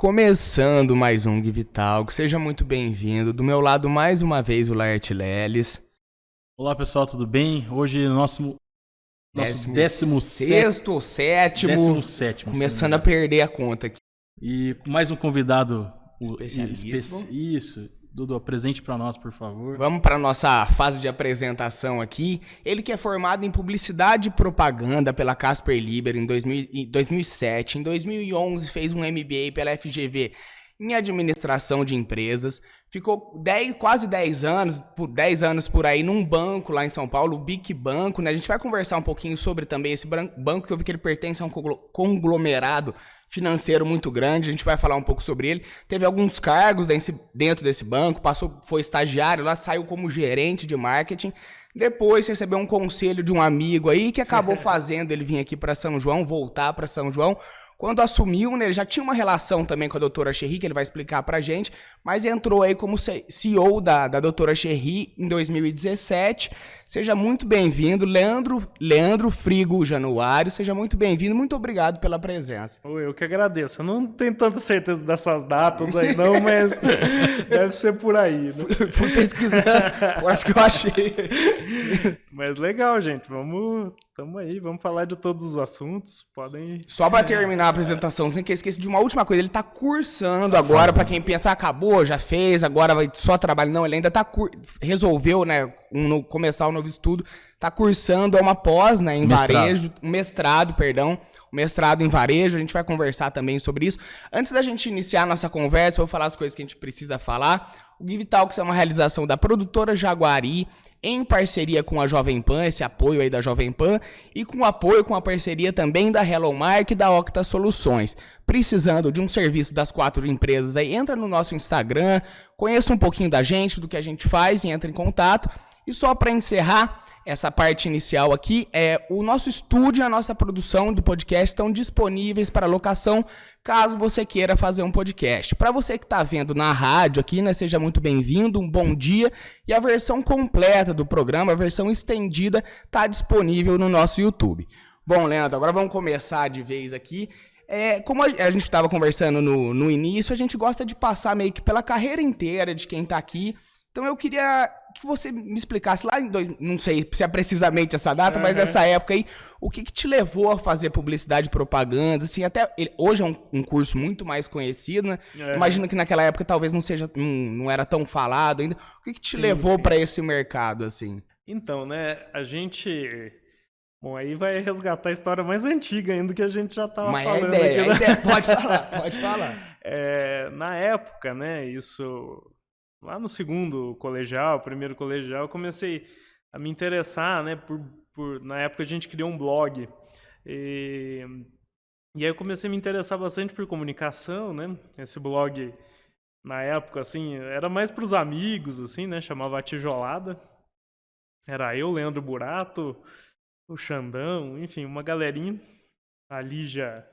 Começando mais um Give Talk, seja muito bem-vindo. Do meu lado, mais uma vez, o Laerte Leles. Olá pessoal, tudo bem? Hoje nosso 16º ou 7º, 17º, começando a perder a conta aqui. E com mais um convidado Especialíssimo. Isso, Dudu, presente para nós, por favor. Vamos para nossa fase de apresentação aqui. Ele que é formado em Publicidade e Propaganda pela Casper Liber em 2007. Em 2011 fez um MBA pela FGV em Administração de Empresas. Ficou quase 10 anos por aí num banco lá em São Paulo, o BIC Banco, né? A gente vai conversar um pouquinho sobre também esse banco, que eu vi que ele pertence a um conglomerado financeiro muito grande. A gente vai falar um pouco sobre ele. Teve alguns cargos dentro desse banco, foi estagiário lá, saiu como gerente de marketing. Depois recebeu um conselho de um amigo aí que acabou fazendo ele vir aqui para São João, voltar para São João. Quando assumiu, né, ele já tinha uma relação também com a doutora Cherry, que ele vai explicar pra gente, mas entrou aí como CEO da doutora Cherry em 2017. Seja muito bem-vindo, Leandro Frigo Januário, seja muito bem-vindo, muito obrigado pela presença. Eu que agradeço. Eu não tenho tanta certeza dessas datas aí não, mas deve ser por aí. Né? Fui pesquisando, quase que eu achei. Mas legal, gente, tamo aí, vamos falar de todos os assuntos, Só pra terminar a apresentação, sem que eu esqueça de uma última coisa, ele tá cursando agora, pra quem pensa, acabou, já fez, agora vai só trabalhar. Não, ele ainda resolveu, né, começar o novo estudo, tá cursando uma pós, né, em varejo, um mestrado em varejo, a gente vai conversar também sobre isso. Antes da gente iniciar a nossa conversa, eu vou falar as coisas que a gente precisa falar. O Give Talks é uma realização da produtora Jaguari, em parceria com a Jovem Pan, esse apoio aí da Jovem Pan, e com a parceria também da Hello Mark e da Octa Soluções. Precisando de um serviço das 4 empresas aí, entra no nosso Instagram, conheça um pouquinho da gente, do que a gente faz e entra em contato. E só para encerrar essa parte inicial aqui, o nosso estúdio e a nossa produção do podcast estão disponíveis para locação, caso você queira fazer um podcast. Para você que está vendo na rádio aqui, né, seja muito bem-vindo, um bom dia. E a versão completa do programa, a versão estendida, está disponível no nosso YouTube. Bom, Leandro, agora vamos começar de vez aqui. Como a gente estava conversando no início, a gente gosta de passar meio que pela carreira inteira de quem está aqui. Então eu queria que você me explicasse lá não sei se é precisamente essa data, mas nessa época aí, o que te levou a fazer publicidade e propaganda, assim, hoje é um curso muito mais conhecido, né? Imagino que naquela época talvez não era tão falado ainda. O que te levou para esse mercado, assim? Então, né, a gente... Bom, aí vai resgatar a história mais antiga ainda que a gente já estava falando. Mas a ideia, pode falar. Na época, né, isso... Lá no primeiro colegial, eu comecei a me interessar, né, na época a gente criou um blog, e aí eu comecei a me interessar bastante por comunicação, né, esse blog, na época, assim, era mais para os amigos, assim, né, chamava A Tijolada, era eu, Leandro Burato, o Xandão, enfim, uma galerinha, a Lígia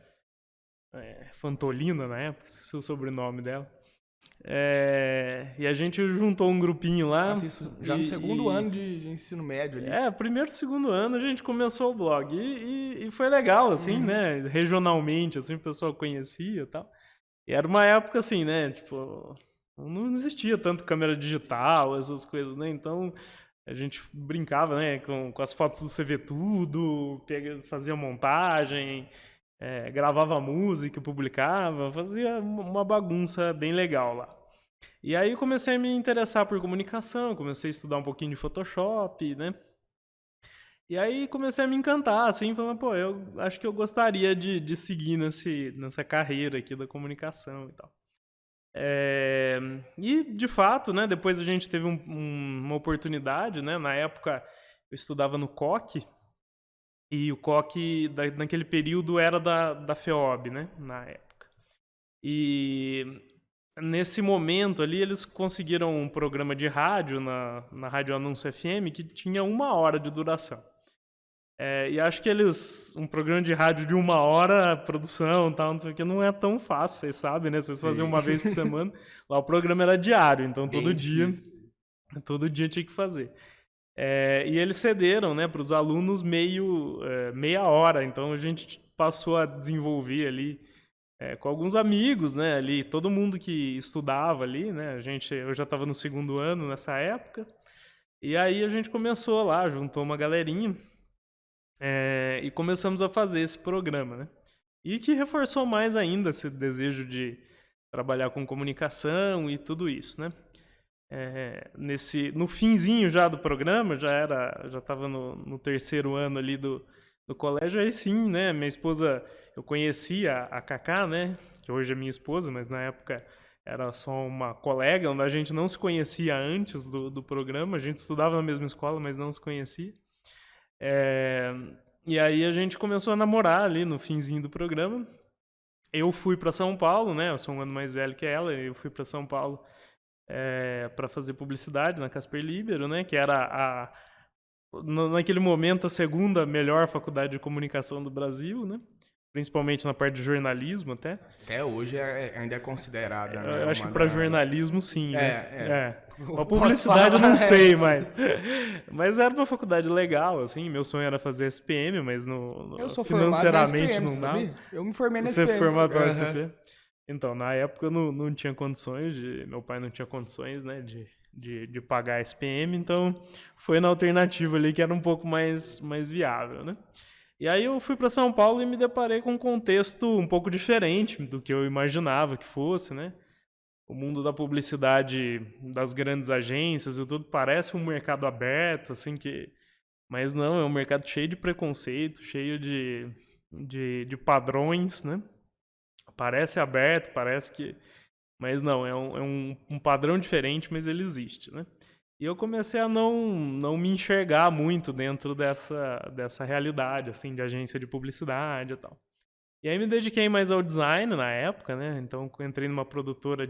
Fantolina, na época, esqueci o sobrenome dela. E a gente juntou um grupinho lá. Nossa, isso já no segundo ano de ensino médio ali. Primeiro, segundo ano a gente começou o blog e foi legal, assim, né? Regionalmente, assim, o pessoal conhecia e tal. E era uma época assim, né? Tipo, não existia tanto câmera digital, essas coisas, né? Então a gente brincava, né? Com as fotos do CV Tudo, fazia montagem... gravava música, publicava, fazia uma bagunça bem legal lá. E aí eu comecei a me interessar por comunicação, comecei a estudar um pouquinho de Photoshop, né? E aí comecei a me encantar, assim, falando, pô, eu acho que eu gostaria de seguir nessa carreira aqui da comunicação e tal. E, de fato, né, depois a gente teve uma oportunidade, né? Na época eu estudava no COC, e o COC, naquele período, era da FEOB, né? Na época. E nesse momento ali, eles conseguiram um programa de rádio na Rádio Anúncio FM que tinha 1 hora de duração. E acho que um programa de rádio de 1 hora, produção, tal, não sei o que, não é tão fácil, vocês sabem, né? Vocês faziam uma vez por semana. Lá o programa era diário, então todo dia tinha que fazer. E eles cederam, né, para os alunos meia hora, então a gente passou a desenvolver ali com alguns amigos, né, ali, todo mundo que estudava ali, né, eu já estava no 2º ano nessa época, e aí a gente começou lá, juntou uma galerinha, e começamos a fazer esse programa, né, e que reforçou mais ainda esse desejo de trabalhar com comunicação e tudo isso, né. No finzinho já do programa, já estava no 3º ano ali do colégio, aí sim, né, minha esposa, eu conhecia a Cacá, né, que hoje é minha esposa, mas na época era só uma colega, onde a gente não se conhecia antes do programa, a gente estudava na mesma escola, mas não se conhecia. E aí a gente começou a namorar ali no finzinho do programa. Eu fui para São Paulo, né, eu sou um ano mais velho que ela, eu fui para São Paulo para fazer publicidade na Casper Libero, né, que era naquele momento a 2ª melhor faculdade de comunicação do Brasil, né, principalmente na parte de jornalismo até. Até hoje ainda é considerada, né? Eu acho que para jornalismo sim, né? A Posso publicidade eu falar, não sei mais. Mas era uma faculdade legal, assim, meu sonho era fazer SPM, mas Eu sou financeiramente formado na SPM, não dá. sabia? Eu me formei na Você SPM. é formado na Aham. SPM? Então, na época eu não tinha condições, meu pai não tinha condições, né, de pagar a SPM, então foi na alternativa ali que era um pouco mais viável, né? E aí eu fui para São Paulo e me deparei com um contexto um pouco diferente do que eu imaginava que fosse, né? O mundo da publicidade, das grandes agências e tudo parece um mercado aberto, assim, mas não, é um mercado cheio de preconceito, cheio de padrões, né? Parece aberto, parece que... Mas não, é um padrão diferente, mas ele existe, né? E eu comecei a não me enxergar muito dentro dessa realidade, assim, de agência de publicidade e tal. E aí me dediquei mais ao design na época, né? Então entrei numa produtora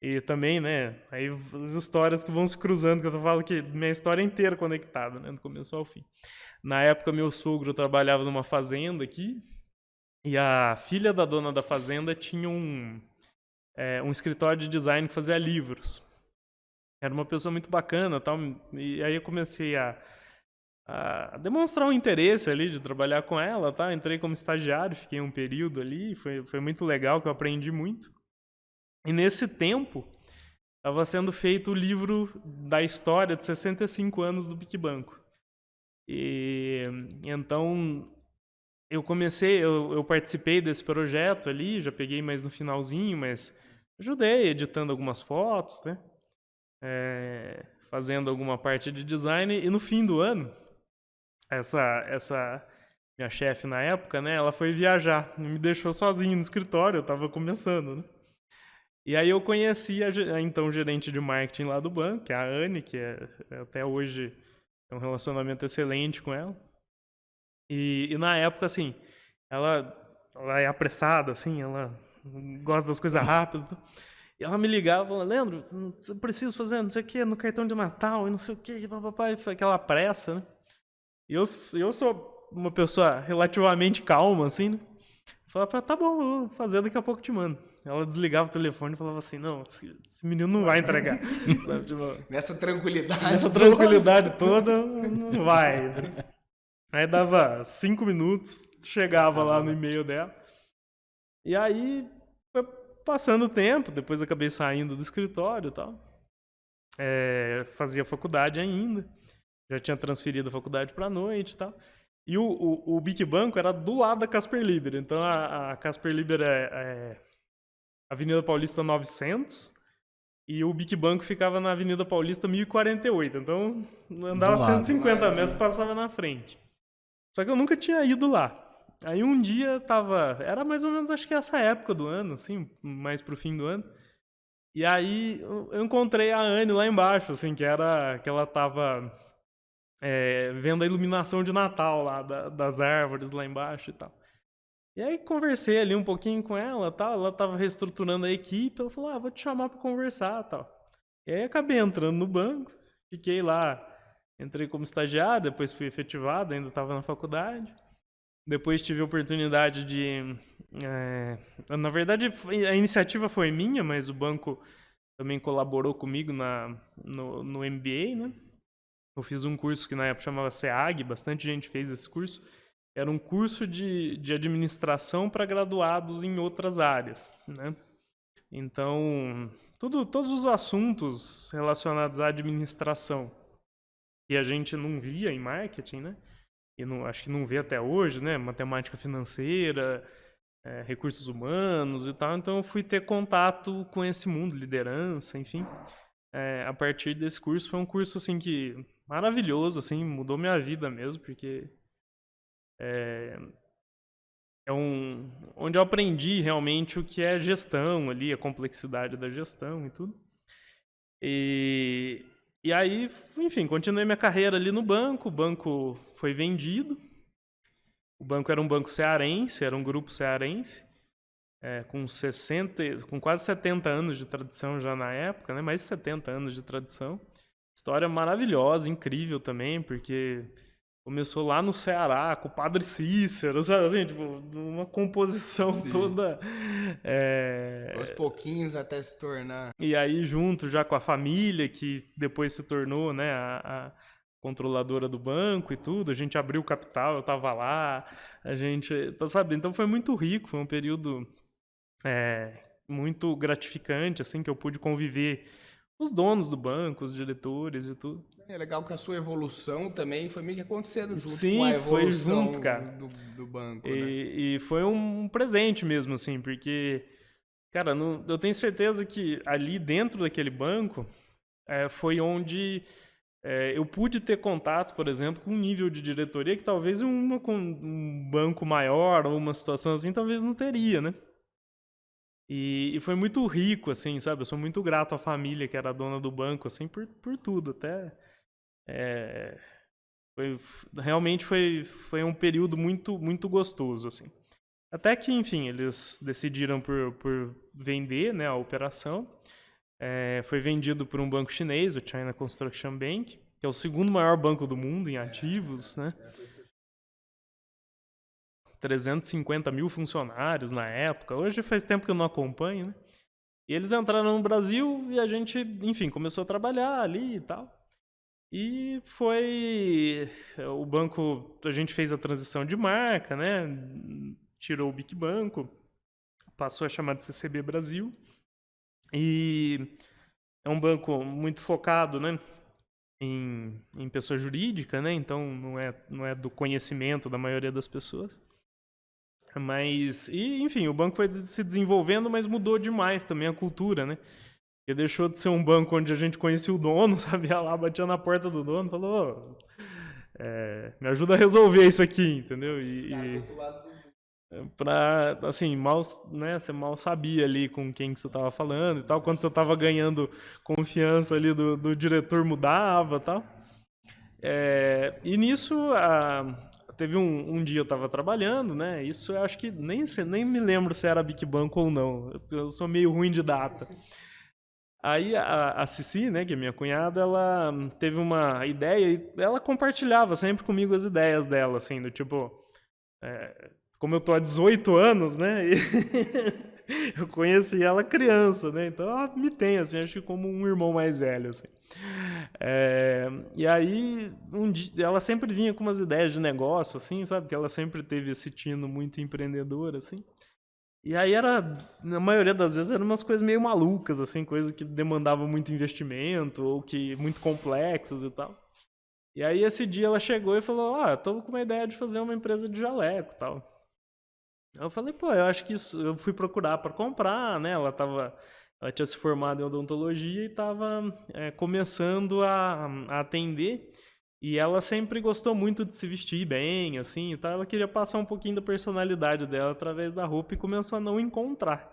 e também, né? Aí as histórias que vão se cruzando, que eu falo que minha história é inteira conectada, né? Do começo ao fim. Na época, meu sogro trabalhava numa fazenda aqui, e a filha da dona da fazenda tinha um escritório de design que fazia livros. Era uma pessoa muito bacana, tal, e aí eu comecei a demonstrar um interesse ali de trabalhar com ela, tá? Entrei como estagiário, fiquei um período ali, foi muito legal, que eu aprendi muito. E nesse tempo, estava sendo feito o livro da história de 65 anos do PicBanco. E então eu participei desse projeto ali, já peguei mais no finalzinho, mas ajudei editando algumas fotos, né? Fazendo alguma parte de design, e no fim do ano, essa minha chefe na época, né, ela foi viajar e me deixou sozinho no escritório, eu estava começando, né? E aí eu conheci a então gerente de marketing lá do banco, que é a Anne, que até hoje é um relacionamento excelente com ela. E na época, assim, ela é apressada, assim, ela gosta das coisas rápidas. E ela me ligava, falando, Leandro, eu preciso fazer não sei o que no cartão de Natal, e não sei o que, papai, foi aquela pressa, né? E eu sou uma pessoa relativamente calma, assim, né? Eu falava, tá bom, vou fazer, daqui a pouco te mando. Ela desligava o telefone e falava assim, não, esse menino não vai entregar. Sabe, tipo, Nessa tranquilidade. nessa tranquilidade toda, não vai. Né? Aí dava 5 minutos, chegava lá no e-mail dela. E aí, foi passando o tempo, depois acabei saindo do escritório e tal. Fazia faculdade ainda. Já tinha transferido a faculdade para a noite e tal. E o Bic Banco era do lado da Casper Libero. Então a Casper Libero é Avenida Paulista 900 e o Bic Banco ficava na Avenida Paulista 1048. Então andava 150 metros, passava na frente. Só que eu nunca tinha ido lá. Aí um dia era mais ou menos, acho que essa época do ano, assim, mais pro fim do ano. E aí eu encontrei a Anne lá embaixo, assim, que ela tava vendo a iluminação de Natal lá das árvores lá embaixo e tal. E aí conversei ali um pouquinho com ela, tal. Ela tava reestruturando a equipe, ela falou, vou te chamar para conversar, tal. E aí acabei entrando no banco, fiquei lá, entrei como estagiário, depois fui efetivado, ainda estava na faculdade. Depois tive a oportunidade na verdade, a iniciativa foi minha, mas o banco também colaborou comigo no MBA, né? Eu fiz um curso que na época chamava SEAG, bastante gente fez esse curso, era um curso de administração para graduados em outras áreas, né? Então, todos os assuntos relacionados à administração que a gente não via em marketing, né? E acho que não vê até hoje, né? Matemática financeira, recursos humanos e tal. Então, eu fui ter contato com esse mundo, liderança, enfim. A partir desse curso, foi um curso, assim, que maravilhoso, assim, mudou minha vida mesmo, porque onde eu aprendi realmente o que é gestão ali, a complexidade da gestão e tudo. E aí, enfim, continuei minha carreira ali no banco, o banco foi vendido. O banco era um banco cearense, era um grupo cearense, com quase 70 anos de tradição já na época, né? Mais de 70 anos de tradição. História maravilhosa, incrível também, porque começou lá no Ceará, com o Padre Cícero, sabe assim, tipo, uma composição Sim. toda... Aos pouquinhos até se tornar... E aí, junto já com a família, que depois se tornou, né, a controladora do banco e tudo, a gente abriu o capital, eu estava lá, sabe? Então foi muito rico, foi um período muito gratificante, assim, que eu pude conviver com os donos do banco, os diretores e tudo. É legal que a sua evolução também foi meio que acontecendo junto Sim, com a foi evolução junto, cara. do banco, né? E foi um presente mesmo, assim, porque, cara, eu tenho certeza que ali dentro daquele banco foi onde eu pude ter contato, por exemplo, com um nível de diretoria que talvez com um banco maior ou uma situação assim, talvez não teria, né? E foi muito rico, assim, sabe? Eu sou muito grato à família que era a dona do banco, assim, por tudo, até... realmente foi um período muito, muito gostoso, assim. Até que, enfim, eles decidiram por vender, né, a operação. Foi vendido por um banco chinês, o China Construction Bank, que é o segundo maior banco do mundo em ativos, né? 350 mil funcionários na época. Hoje faz tempo que eu não acompanho, né? E eles entraram no Brasil e a gente, enfim, começou a trabalhar ali e tal. E o banco, a gente fez a transição de marca, né? Tirou o Bic Banco, passou a chamar de CCB Brasil. E é um banco muito focado, né, em pessoa jurídica, né? Então não é do conhecimento da maioria das pessoas. Enfim, o banco foi se desenvolvendo, mas mudou demais também a cultura, né? Porque deixou de ser um banco onde a gente conhecia o dono, sabia lá, batia na porta do dono, falou, me ajuda a resolver isso aqui, entendeu? Assim, você mal sabia ali com quem que você estava falando e tal, quando você estava ganhando confiança ali do diretor mudava e tal. E nisso, teve um dia eu estava trabalhando, né? Isso eu acho que nem me lembro se era Bic Banco ou não, eu sou meio ruim de data. Aí a Cici, né, que é minha cunhada, ela teve uma ideia e ela compartilhava sempre comigo as ideias dela, assim, do tipo... como eu tô há 18 anos, né, eu conheci ela criança, né, então ela me tem, assim, acho que como um irmão mais velho, assim. E aí, um dia, ela sempre vinha com umas ideias de negócio, assim, sabe, que ela sempre teve esse tino muito empreendedor, assim. E aí na maioria das vezes, eram umas coisas meio malucas, assim, coisas que demandavam muito investimento ou que muito complexas e tal. E aí esse dia ela chegou e falou, tô com uma ideia de fazer uma empresa de jaleco e tal. Eu falei, eu acho que isso... Eu fui procurar para comprar, né? Ela tinha se formado em odontologia e estava começando a atender. E ela sempre gostou muito de se vestir bem, assim, e tal. Ela queria passar um pouquinho da personalidade dela através da roupa e começou a não encontrar.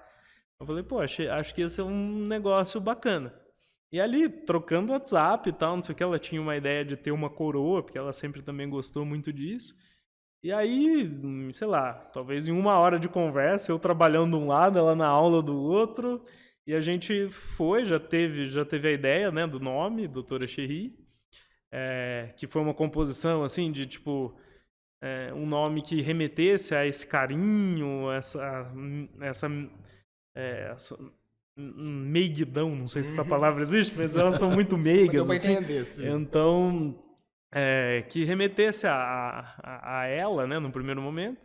Eu falei, acho que esse é um negócio bacana. E ali, trocando WhatsApp e tal, não sei o que, ela tinha uma ideia de ter uma coroa, porque ela sempre também gostou muito disso. E aí, sei lá, talvez em 1 hora de conversa, eu trabalhando de um lado, ela na aula do outro, e a gente já teve a ideia, né, do nome, Doutora Cherry, que foi uma composição, assim, de, tipo, um nome que remetesse a esse carinho, essa meiguidão, não sei se essa palavra existe, mas elas são muito meigas, assim. Entender, sim. Então, que remetesse a ela, né, no primeiro momento.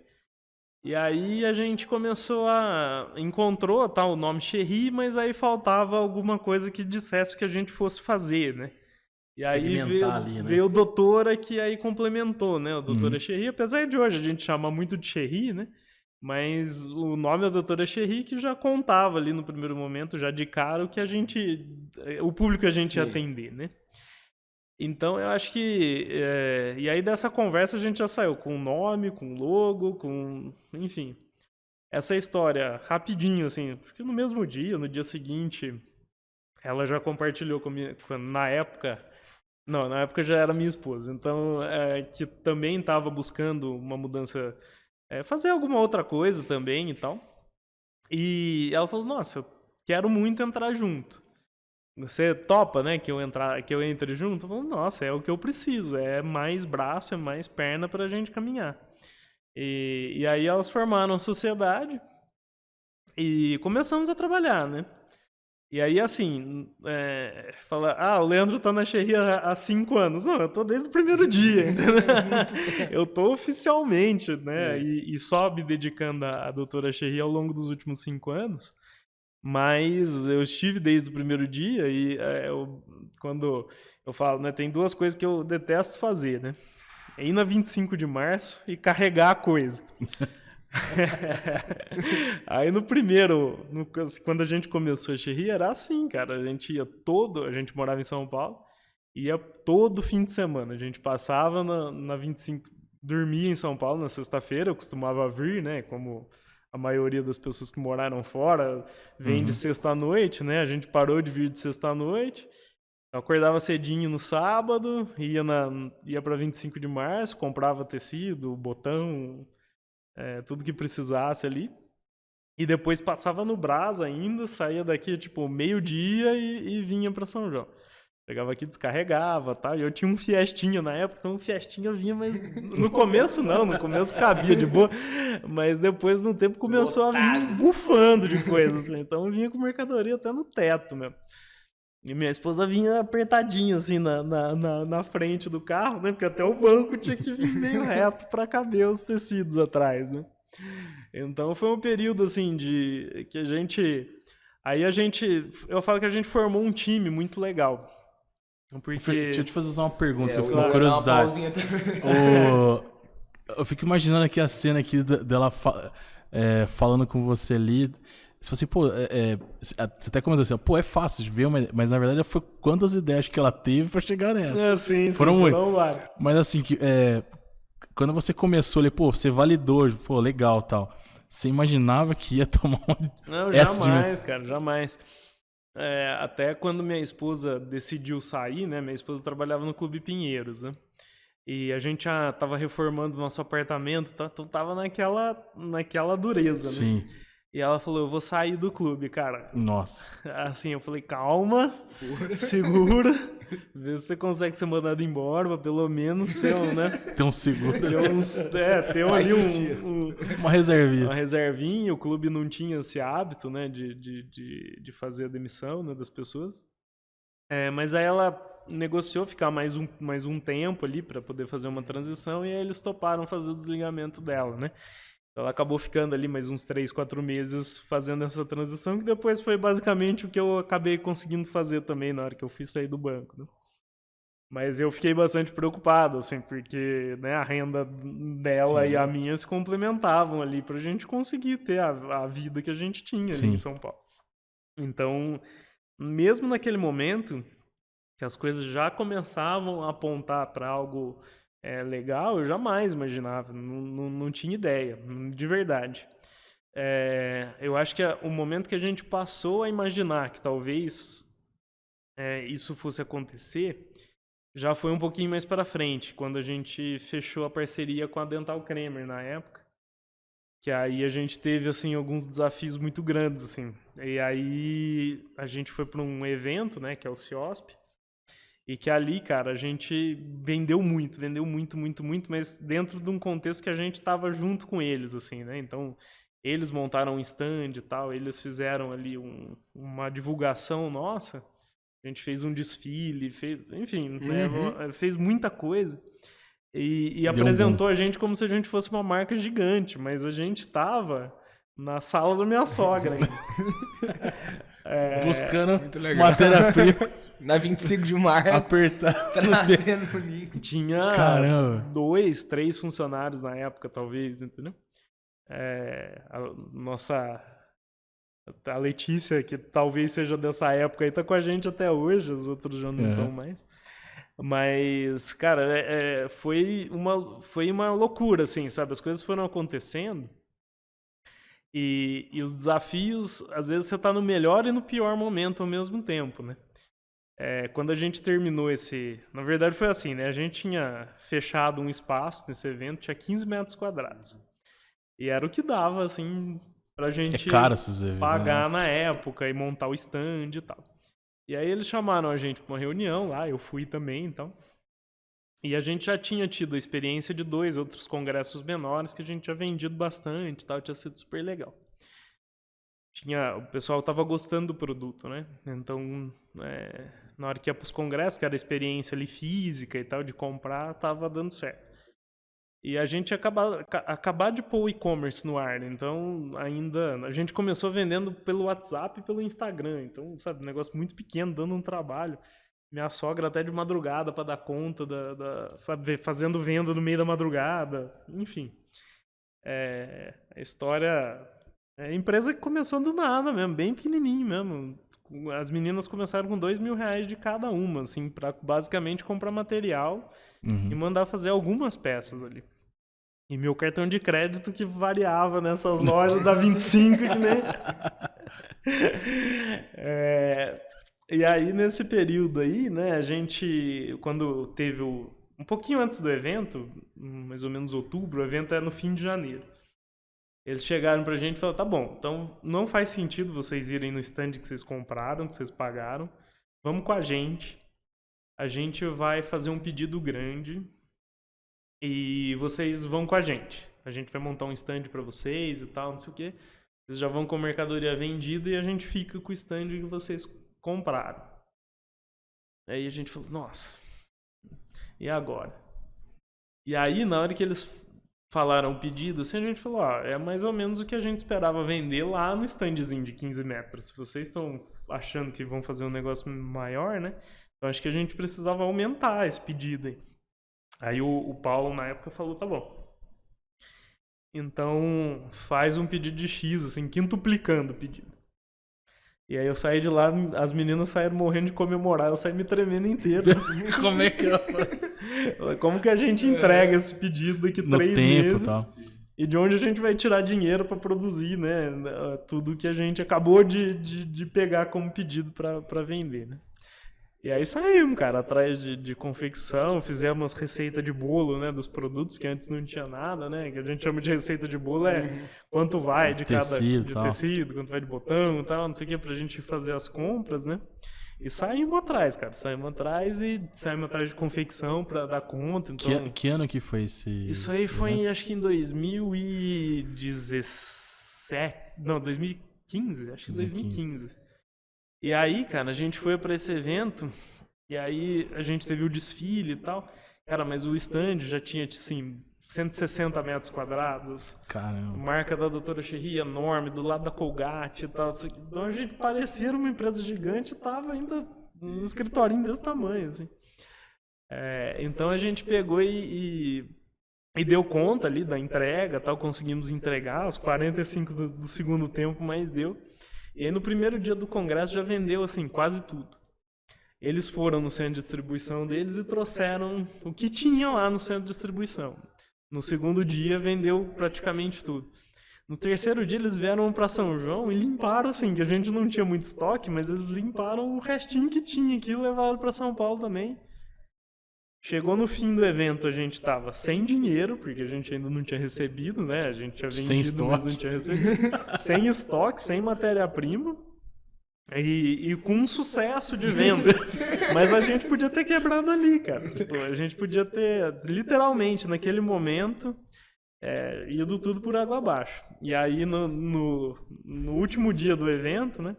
E aí a gente encontrou tá, o nome Cherry, mas aí faltava alguma coisa que dissesse o que a gente fosse fazer, né? E aí Segmentar ali, né? veio o Doutora, que aí complementou, né? O Doutora Cherry, apesar de hoje a gente chamar muito de Cherry, né? Mas o nome da Doutora Cherry que já contava ali no primeiro momento, já de cara, o público que a gente ia atender, né? Então eu acho que... e aí dessa conversa a gente já saiu com nome, com logo, enfim. Essa história, rapidinho, assim, acho que no mesmo dia, no dia seguinte, ela já compartilhou comigo, na época... Não, na época já era minha esposa. Então, que também estava buscando uma mudança, fazer alguma outra coisa também e tal. E ela falou, nossa, eu quero muito entrar junto. Você topa, né, que eu entre junto? Eu falei, nossa, é o que eu preciso. É mais braço, é mais perna pra gente caminhar. E aí elas formaram a sociedade e começamos a trabalhar, né? E aí, assim, fala, o Leandro tá na Cherry há 5 anos. Não, eu tô desde o primeiro dia, entendeu? Eu tô oficialmente, né? E só me dedicando à doutora Cherry ao longo dos últimos 5 anos. Mas eu estive desde o primeiro dia e quando eu falo, né? Tem 2 coisas que eu detesto fazer, né? É ir na 25 de março e carregar a coisa. Aí no primeiro, quando a gente começou a Cherry, era assim, cara. A gente morava em São Paulo, ia todo fim de semana. A gente passava na 25, dormia em São Paulo na sexta-feira, eu costumava vir, né? Como a maioria das pessoas que moraram fora vem de sexta-noite, né? A gente parou de vir de sexta-noite. Eu acordava cedinho no sábado, ia pra 25 de março, comprava tecido, botão, tudo que precisasse ali. E depois passava no Brás ainda, saía daqui tipo meio-dia e vinha para São João. Pegava aqui, descarregava, tá? E eu tinha um Fiestinha na época, então o Fiestinha vinha, mas no começo não, no começo cabia de boa, mas depois no tempo começou a vir bufando de coisa, assim. Então vinha com mercadoria até no teto mesmo. E minha esposa vinha apertadinha assim na frente do carro, né? Porque até o banco tinha que vir meio reto para caber os tecidos atrás, né? Então foi um período assim que a gente... Eu falo que a gente formou um time muito legal. Porque... Deixa eu te fazer uma pergunta, que eu fico com curiosidade. Eu fico imaginando aqui a cena aqui dela falando com você ali. Se você, você até comentou assim, é fácil de ver, mas na verdade foi quantas ideias que ela teve pra chegar nessa. Sim, foram várias. Mas assim, quando você começou ali, você validou, legal tal. Você imaginava que ia tomar uma... Não, jamais, cara, jamais. Até quando minha esposa decidiu sair, né? Minha esposa trabalhava no Clube Pinheiros, né? E a gente já tava reformando o nosso apartamento, então tava naquela dureza, Sim. né? E ela falou, eu vou sair do clube, cara. Nossa. Assim, eu falei, calma, segura, vê se você consegue ser mandado embora, pra pelo menos ter Ter um seguro. Ter ali uma reservinha. Uma reservinha, o clube não tinha esse hábito, né, de fazer a demissão, né, das pessoas. Mas aí ela negociou ficar mais um tempo ali para poder fazer uma transição e aí eles toparam fazer o desligamento dela, né? Ela acabou ficando ali mais uns 3, 4 meses fazendo essa transição, que depois foi basicamente o que eu acabei conseguindo fazer também na hora que eu fui sair do banco, né? Mas eu fiquei bastante preocupado, assim, porque, né, a renda dela e a minha se complementavam ali pra gente conseguir ter a vida que a gente tinha ali em São Paulo. Então, mesmo naquele momento, que as coisas já começavam a apontar para algo legal, eu jamais imaginava, não tinha ideia, de verdade. Eu acho que o momento que a gente passou a imaginar que talvez isso fosse acontecer, já foi um pouquinho mais para frente, quando a gente fechou a parceria com a Dental Cremer na época, que aí a gente teve assim alguns desafios muito grandes, assim. E aí a gente foi para um evento, né, que é o CIOSP, e que ali, cara, a gente vendeu muito, mas dentro de um contexto que a gente estava junto com eles, assim, né? Então, eles montaram um stand e tal, eles fizeram ali uma divulgação nossa, A gente fez um desfile, enfim, né, fez muita coisa. E apresentou a gente como se a gente fosse uma marca gigante, mas a gente tava na sala da minha sogra ainda. Buscando matéria-prima. Na 25 de março. Apertar. Trazendo o link. Tinha Caramba. 2, 3 funcionários na época, talvez, entendeu? A Letícia, que talvez seja dessa época aí, tá com a gente até hoje, os outros já não estão mais. Mas, cara, foi uma loucura, assim, sabe? As coisas foram acontecendo e os desafios, às vezes você tá no melhor e no pior momento ao mesmo tempo, né? Quando a gente terminou Na verdade foi assim, né? A gente tinha fechado um espaço nesse evento, tinha 15 metros quadrados. E era o que dava, assim, pra gente caro esses eventos, pagar na época e montar o stand e tal. E aí eles chamaram a gente pra uma reunião lá, eu fui também, então. E a gente já tinha tido a experiência de 2 outros congressos menores que a gente tinha vendido bastante e tal, tinha sido super legal. O pessoal tava gostando do produto, né? Então, na hora que ia pros congressos, que era a experiência ali física e tal, de comprar, tava dando certo. E a gente ia acabar de pôr o e-commerce no ar, né? Então ainda a gente começou vendendo pelo WhatsApp e pelo Instagram, então, sabe, um negócio muito pequeno, dando um trabalho. Minha sogra até de madrugada para dar conta sabe, fazendo venda no meio da madrugada, enfim. A história, a empresa que começou do nada mesmo, bem pequenininho mesmo. As meninas começaram com R$2.000 de cada uma, assim, para basicamente comprar material e mandar fazer algumas peças ali. E meu cartão de crédito que variava nessas lojas da 25, que nem... E aí, nesse período aí, né, a gente, quando teve um pouquinho antes do evento, mais ou menos outubro, o evento é no fim de janeiro. Eles chegaram pra gente e falaram, tá bom, então não faz sentido vocês irem no stand que vocês compraram, que vocês pagaram, vamos com a gente vai fazer um pedido grande e vocês vão com a gente vai montar um stand pra vocês e tal, não sei o quê, vocês já vão com a mercadoria vendida e a gente fica com o stand que vocês compraram. Aí a gente falou, nossa, e agora? E aí, na hora que eles falaram o pedido, assim, a gente falou, é mais ou menos o que a gente esperava vender lá no standzinho de 15 metros. Se vocês estão achando que vão fazer um negócio maior, né? Então acho que a gente precisava aumentar esse pedido aí. Aí o Paulo, na época, falou, tá bom. Então faz um pedido de X, assim, quintuplicando o pedido. E aí eu saí de lá, as meninas saíram morrendo de comemorar, eu saí me tremendo inteiro. Como é que Como que a gente entrega esse pedido daqui 3 meses? Tal. E de onde a gente vai tirar dinheiro para produzir, né? Tudo que a gente acabou de pegar como pedido para vender, né? E aí saímos, cara, atrás de confecção, fizemos receita de bolo, né, dos produtos, porque antes não tinha nada, né, que a gente chama de receita de bolo quanto vai de tecido, cada tecido, quanto vai de botão e tal, não sei o que, pra gente fazer as compras, né. E saímos atrás, cara, saímos atrás de confecção pra dar conta, então... Que ano que foi esse... Isso aí foi, acho que em 2017, não, 2015, acho que 2015. E aí, cara, a gente foi pra esse evento, e aí a gente teve o desfile e tal. Cara, mas o stand já tinha, assim, 160 metros quadrados. Caramba. Marca da Doutora Cherry enorme, do lado da Colgate e tal. Então a gente parecia uma empresa gigante e tava ainda num escritorinho desse tamanho, assim. Então a gente pegou e deu conta ali da entrega, tal, conseguimos entregar os 45 do segundo tempo, mas deu. E aí no primeiro dia do congresso já vendeu, assim, quase tudo. Eles foram no centro de distribuição deles e trouxeram o que tinha lá no centro de distribuição. No segundo dia vendeu praticamente tudo. No terceiro dia eles vieram para São João e limparam, assim, que a gente não tinha muito estoque, mas eles limparam o restinho que tinha aqui e levaram para São Paulo também. Chegou no fim do evento, a gente tava sem dinheiro, porque a gente ainda não tinha recebido, né? A gente tinha vendido, mas não tinha recebido. Sem estoque, sem matéria-prima. E com um sucesso de venda. Mas a gente podia ter quebrado ali, cara. Tipo, a gente podia ter, literalmente, naquele momento, ido tudo por água abaixo. E aí, no último dia do evento, né?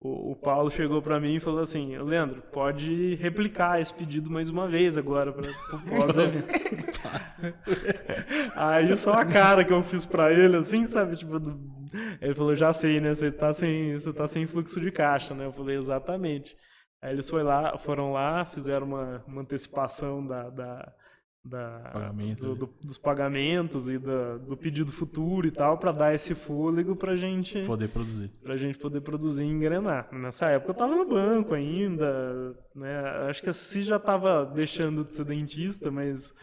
o Paulo chegou pra mim e falou assim, Leandro, pode replicar esse pedido mais uma vez agora pro pós-evento. Aí só a cara que eu fiz pra ele, assim, sabe, tipo, ele falou, já sei, né, você tá sem fluxo de caixa, né, eu falei, exatamente. Aí eles foram lá, fizeram uma antecipação dos pagamentos e do pedido futuro e tal, para dar esse fôlego pra gente poder produzir. Pra gente poder produzir e engrenar. Nessa época eu tava no banco ainda, né? Acho que a Cici já tava deixando de ser dentista, mas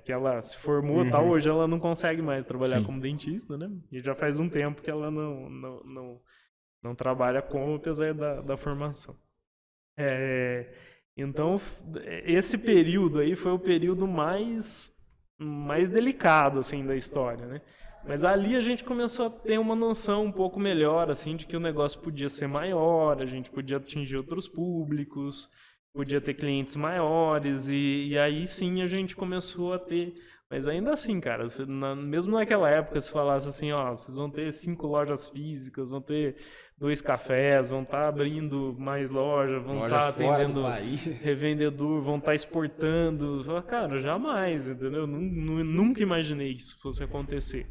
que ela se formou e tal, hoje ela não consegue mais trabalhar como dentista, né? E já faz um tempo que ela não trabalha como, apesar da formação. Então, esse período aí foi o período mais delicado, assim, da história, né? Mas ali a gente começou a ter uma noção um pouco melhor, assim, de que o negócio podia ser maior, a gente podia atingir outros públicos, podia ter clientes maiores, e aí sim a gente começou a ter... Mas ainda assim, cara, mesmo naquela época, se falasse assim, ó, vocês vão ter 5 lojas físicas, vão ter 2 cafés, vão estar abrindo mais lojas, vão estar atendendo revendedor, vão estar exportando. Cara, jamais, entendeu? Nunca imaginei que isso fosse acontecer.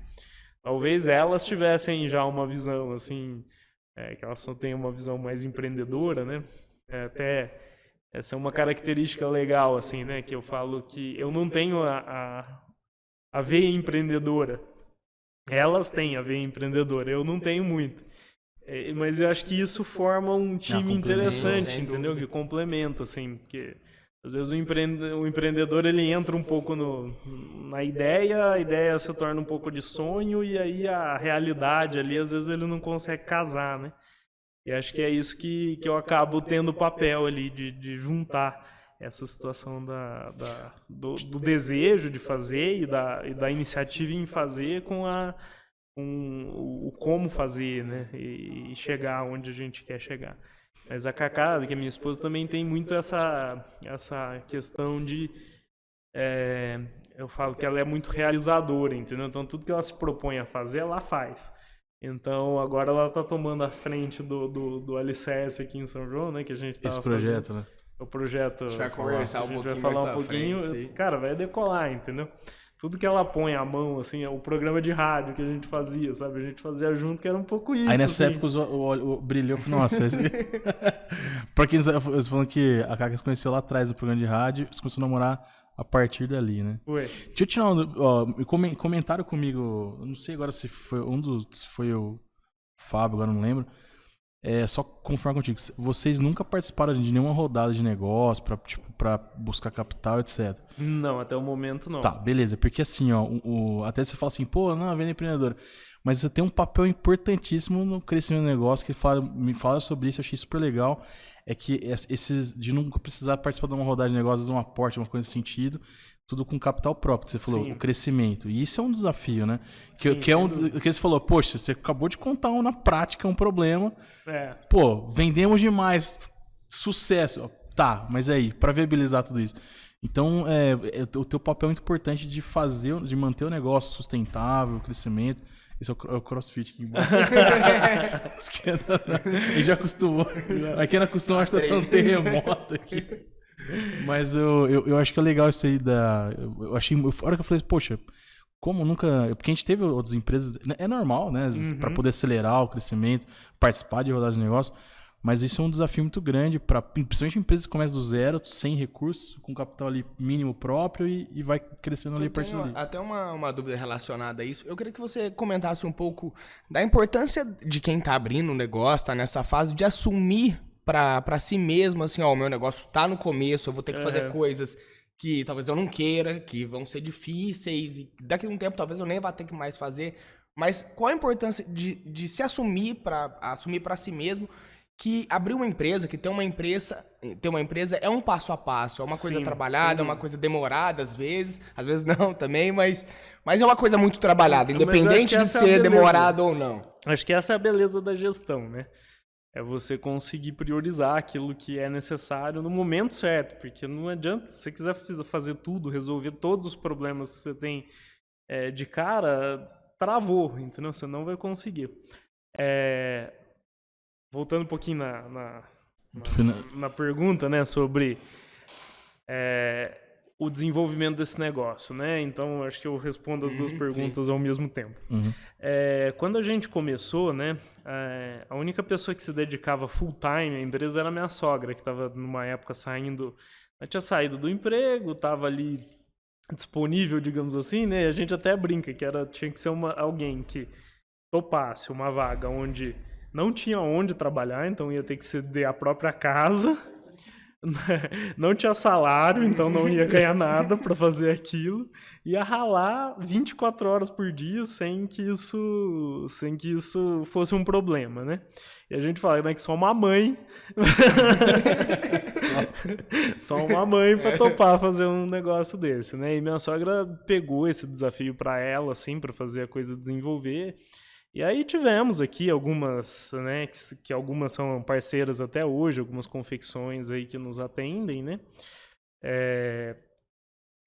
Talvez elas tivessem já uma visão, assim, que elas só têm uma visão mais empreendedora, né? Até essa é uma característica legal, assim, né? Que eu falo que eu não tenho a veia empreendedora. Elas têm a veia empreendedora, eu não tenho muito. Mas eu acho que isso forma um time interessante, entendeu? Que complementa, assim, porque às vezes o empreendedor ele entra um pouco na ideia, a ideia se torna um pouco de sonho e aí a realidade ali, às vezes ele não consegue casar, né? E acho que é isso que eu acabo tendo o papel ali de juntar essa situação do desejo de fazer e da iniciativa em fazer com o como fazer, né? E chegar onde a gente quer chegar. Mas a Cacá, que é minha esposa, também tem muito essa questão de... eu falo que ela é muito realizadora, entendeu? Então tudo que ela se propõe a fazer, ela faz. Então agora ela tá tomando a frente do Alicerce aqui em São João, né? Que a gente tava esse projeto, fazendo. né? O projeto... A gente vai conversar um pouquinho. A gente vai falar um pouquinho. Frente, cara, vai decolar, entendeu? Tudo que ela põe a mão, assim, o programa de rádio que a gente fazia, sabe? A gente fazia junto, que era um pouco isso. Aí nessa assim. época o brilhou, eu falei, nossa, pra quem não sabe, eu tô falando que a Cacá se conheceu lá atrás do programa de rádio, você começou a namorar a partir dali, né? Ué. Deixa eu tirar comentaram comigo, eu não sei agora se foi se foi o Fábio, agora não lembro. Só confirmar contigo, vocês nunca participaram de nenhuma rodada de negócio pra buscar capital, etc. Não, até o momento não. Tá, beleza, porque assim, ó, até você fala assim, pô, não, venda empreendedora, mas você tem um papel importantíssimo no crescimento do negócio, que me fala sobre isso, eu achei super legal, é que esses de nunca precisar participar de uma rodada de negócios, um aporte, uma coisa nesse sentido, tudo com capital próprio, você falou, Sim. o crescimento. E isso é um desafio, né? Sim, que você falou, poxa, você acabou de contar na prática um problema. Pô, vendemos demais, sucesso. Tá, mas aí, para viabilizar tudo isso. Então, o teu papel é muito importante de manter o negócio sustentável, o crescimento. Esse é o CrossFit aqui embaixo. Ele já acostumou. Aqui não acostumou, acho que tá tendo um terremoto aqui. Mas eu acho que é legal isso aí eu achei, a hora que eu falei, poxa, como nunca... Porque a gente teve outras empresas, é normal, né? Para poder acelerar o crescimento, participar de rodadas de negócio, mas isso é um desafio muito grande, principalmente empresas que começam do zero, sem recursos, com capital ali mínimo próprio e vai crescendo ali a partir dali. Até uma dúvida relacionada a isso. Eu queria que você comentasse um pouco da importância de quem tá abrindo um negócio, tá nessa fase, de assumir pra si mesmo, assim, ó, o meu negócio tá no começo, eu vou ter que fazer coisas que talvez eu não queira, que vão ser difíceis, e daqui a um tempo talvez eu nem vá ter que mais fazer. Mas qual a importância de se assumir pra si mesmo que abrir uma empresa, que ter uma empresa é um passo a passo, é uma coisa trabalhada, é uma coisa demorada às vezes não também, mas é uma coisa muito trabalhada, independente de ser demorado ou não. Acho que essa é a beleza da gestão, né? É você conseguir priorizar aquilo que é necessário no momento certo, porque não adianta, se você quiser fazer tudo, resolver todos os problemas que você tem de cara, travou, entendeu? Você não vai conseguir. voltando um pouquinho na pergunta, né, sobre o desenvolvimento desse negócio, né? Então, acho que eu respondo as duas perguntas ao mesmo tempo. Quando a gente começou, né, a única pessoa que se dedicava full time à empresa era a minha sogra, que estava numa época ela tinha saído do emprego, estava ali disponível, digamos assim, né? A gente até brinca que tinha que ser alguém que topasse uma vaga onde não tinha onde trabalhar, então ia ter que ceder a própria casa. Não tinha salário, então não ia ganhar nada para fazer aquilo. Ia ralar 24 horas por dia sem que isso fosse um problema, né? E a gente fala, né, que só uma mãe só uma mãe para topar fazer um negócio desse, né? E minha sogra pegou esse desafio para ela, assim, para fazer a coisa desenvolver. E aí tivemos aqui algumas, né, que algumas são parceiras até hoje, algumas confecções aí que nos atendem, né?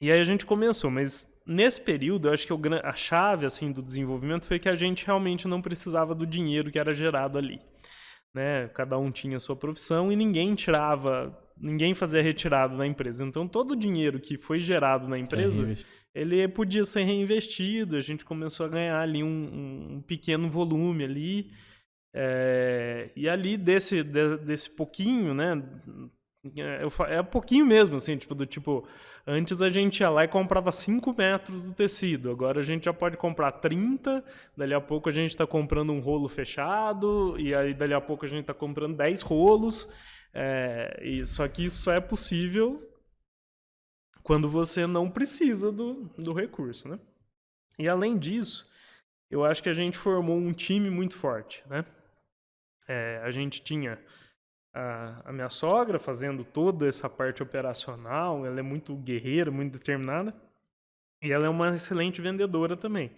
E aí a gente começou, mas nesse período eu acho que a chave assim do desenvolvimento foi que a gente realmente não precisava do dinheiro que era gerado ali, né? Cada um tinha a sua profissão e ninguém fazia retirada da empresa. Então todo o dinheiro que foi gerado na empresa, ele podia ser reinvestido. A gente começou a ganhar ali um pequeno volume ali. E ali desse pouquinho, né? É pouquinho mesmo, assim, antes a gente ia lá e comprava 5 metros do tecido, agora a gente já pode comprar 30, dali a pouco a gente está comprando um rolo fechado, e aí dali a pouco a gente está comprando 10 rolos, só que isso só é possível quando você não precisa do recurso, né? E além disso, eu acho que a gente formou um time muito forte, né? A gente tinha a minha sogra fazendo toda essa parte operacional, ela é muito guerreira, muito determinada, e ela é uma excelente vendedora também.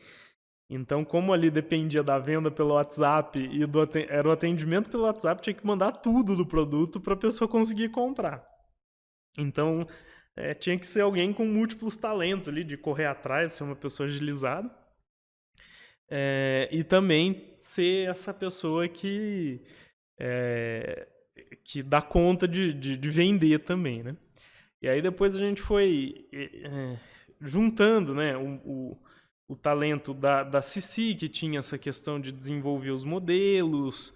Então, como ali dependia da venda pelo WhatsApp e era o atendimento pelo WhatsApp, tinha que mandar tudo do produto para a pessoa conseguir comprar. Então, tinha que ser alguém com múltiplos talentos ali, de correr atrás, ser uma pessoa agilizada. E também ser essa pessoa que dá conta de vender também, né? E aí depois a gente foi juntando, né, o talento da Cici, que tinha essa questão de desenvolver os modelos,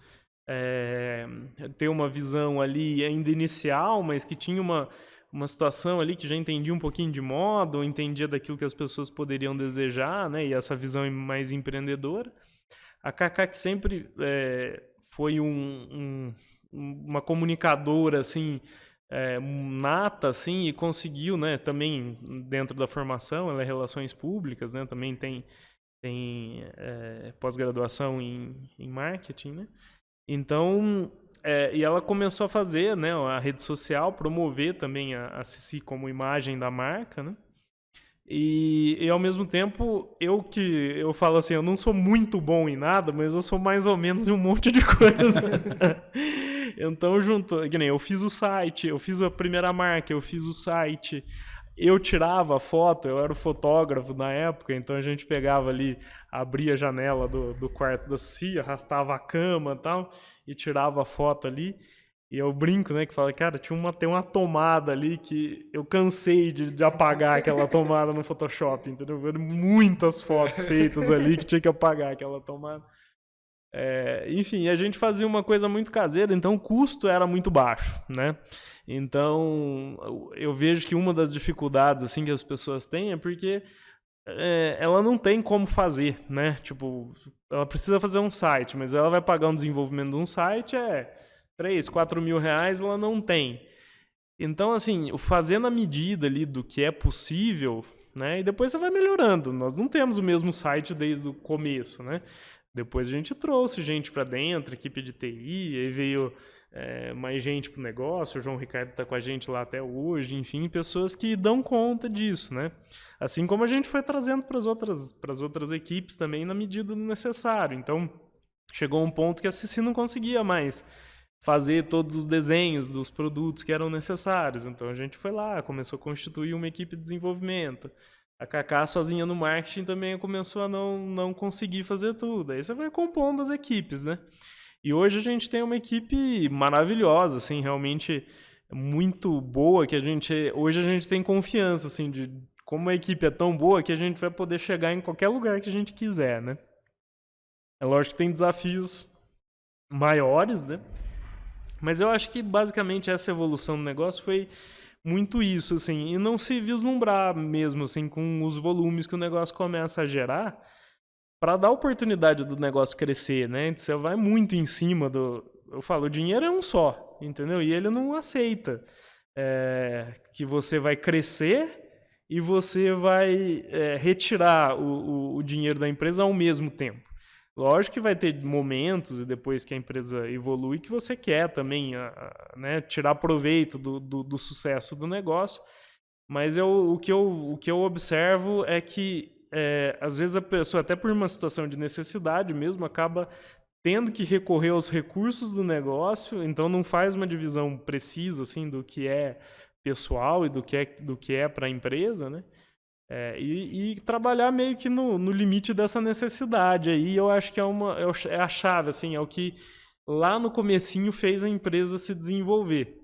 ter uma visão ali ainda inicial, mas que tinha uma situação ali que já entendia um pouquinho de moda, ou entendia daquilo que as pessoas poderiam desejar, né, e essa visão mais empreendedora. A Cacá, que sempre foi uma comunicadora assim, nata, assim, e conseguiu, né, também dentro da formação, ela é relações públicas, né, também tem pós-graduação em marketing, né? Então, e ela começou a fazer, né, a rede social, promover também a Cici como imagem da marca, né? E ao mesmo tempo, eu falo assim, eu não sou muito bom em nada, mas eu sou mais ou menos em um monte de coisa. Então, que nem eu fiz o site, eu fiz a primeira marca, eu fiz o site, eu tirava a foto, eu era o fotógrafo na época, então a gente pegava ali, abria a janela do quarto da Cici, arrastava a cama e tal, e tirava a foto ali. E eu brinco, né, que fala, cara, tem uma tomada ali que eu cansei de apagar aquela tomada no Photoshop, entendeu? Muitas fotos feitas ali que tinha que apagar aquela tomada. Enfim, a gente fazia uma coisa muito caseira, então o custo era muito baixo, né? Então, eu vejo que uma das dificuldades assim que as pessoas têm é porque ela não tem como fazer, né? Tipo, ela precisa fazer um site, mas ela vai pagar um desenvolvimento de um site, 3, 4 mil reais, ela não tem. Então, assim, o fazer na medida ali do que é possível, né? E depois você vai melhorando. Nós não temos o mesmo site desde o começo, né? Depois a gente trouxe gente para dentro, equipe de TI, aí veio mais gente para o negócio, o João Ricardo está com a gente lá até hoje, enfim, pessoas que dão conta disso, né? Assim como a gente foi trazendo para as outras equipes também na medida do necessário. Então, chegou um ponto que a Cici não conseguia mais fazer todos os desenhos dos produtos que eram necessários. Então a gente foi lá, começou a constituir uma equipe de desenvolvimento. A Cacá sozinha no marketing também começou a não conseguir fazer tudo. Aí você vai compondo as equipes, né? E hoje a gente tem uma equipe maravilhosa, assim, realmente muito boa, que hoje a gente tem confiança, assim, de como a equipe é tão boa que a gente vai poder chegar em qualquer lugar que a gente quiser, né? É lógico que tem desafios maiores, né? Mas eu acho que basicamente essa evolução do negócio foi muito isso, assim, e não se vislumbrar mesmo, assim, com os volumes que o negócio começa a gerar, para dar oportunidade do negócio crescer, né? Você vai muito em cima do... Eu falo, o dinheiro é um só, entendeu? E ele não aceita que você vai crescer e você vai retirar o dinheiro da empresa ao mesmo tempo. Lógico que vai ter momentos, e depois que a empresa evolui, que você quer também né, tirar proveito do sucesso do negócio, mas o que eu observo é que, às vezes, a pessoa, até por uma situação de necessidade mesmo, acaba tendo que recorrer aos recursos do negócio, então não faz uma divisão precisa assim, do que é pessoal e do que é para a empresa, né? E trabalhar meio que no limite dessa necessidade aí, eu acho que é a chave, assim, é o que lá no comecinho fez a empresa se desenvolver.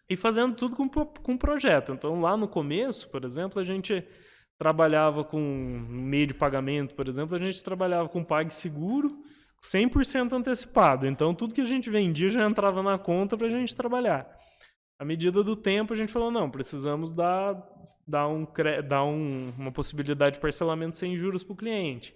E fazendo tudo com projeto. Então, lá no começo, por exemplo, a gente trabalhava com meio de pagamento, por exemplo, a gente trabalhava com PagSeguro 100% antecipado. Então, tudo que a gente vendia já entrava na conta para a gente trabalhar. À medida do tempo, a gente falou, não, precisamos dar uma possibilidade de parcelamento sem juros para o cliente.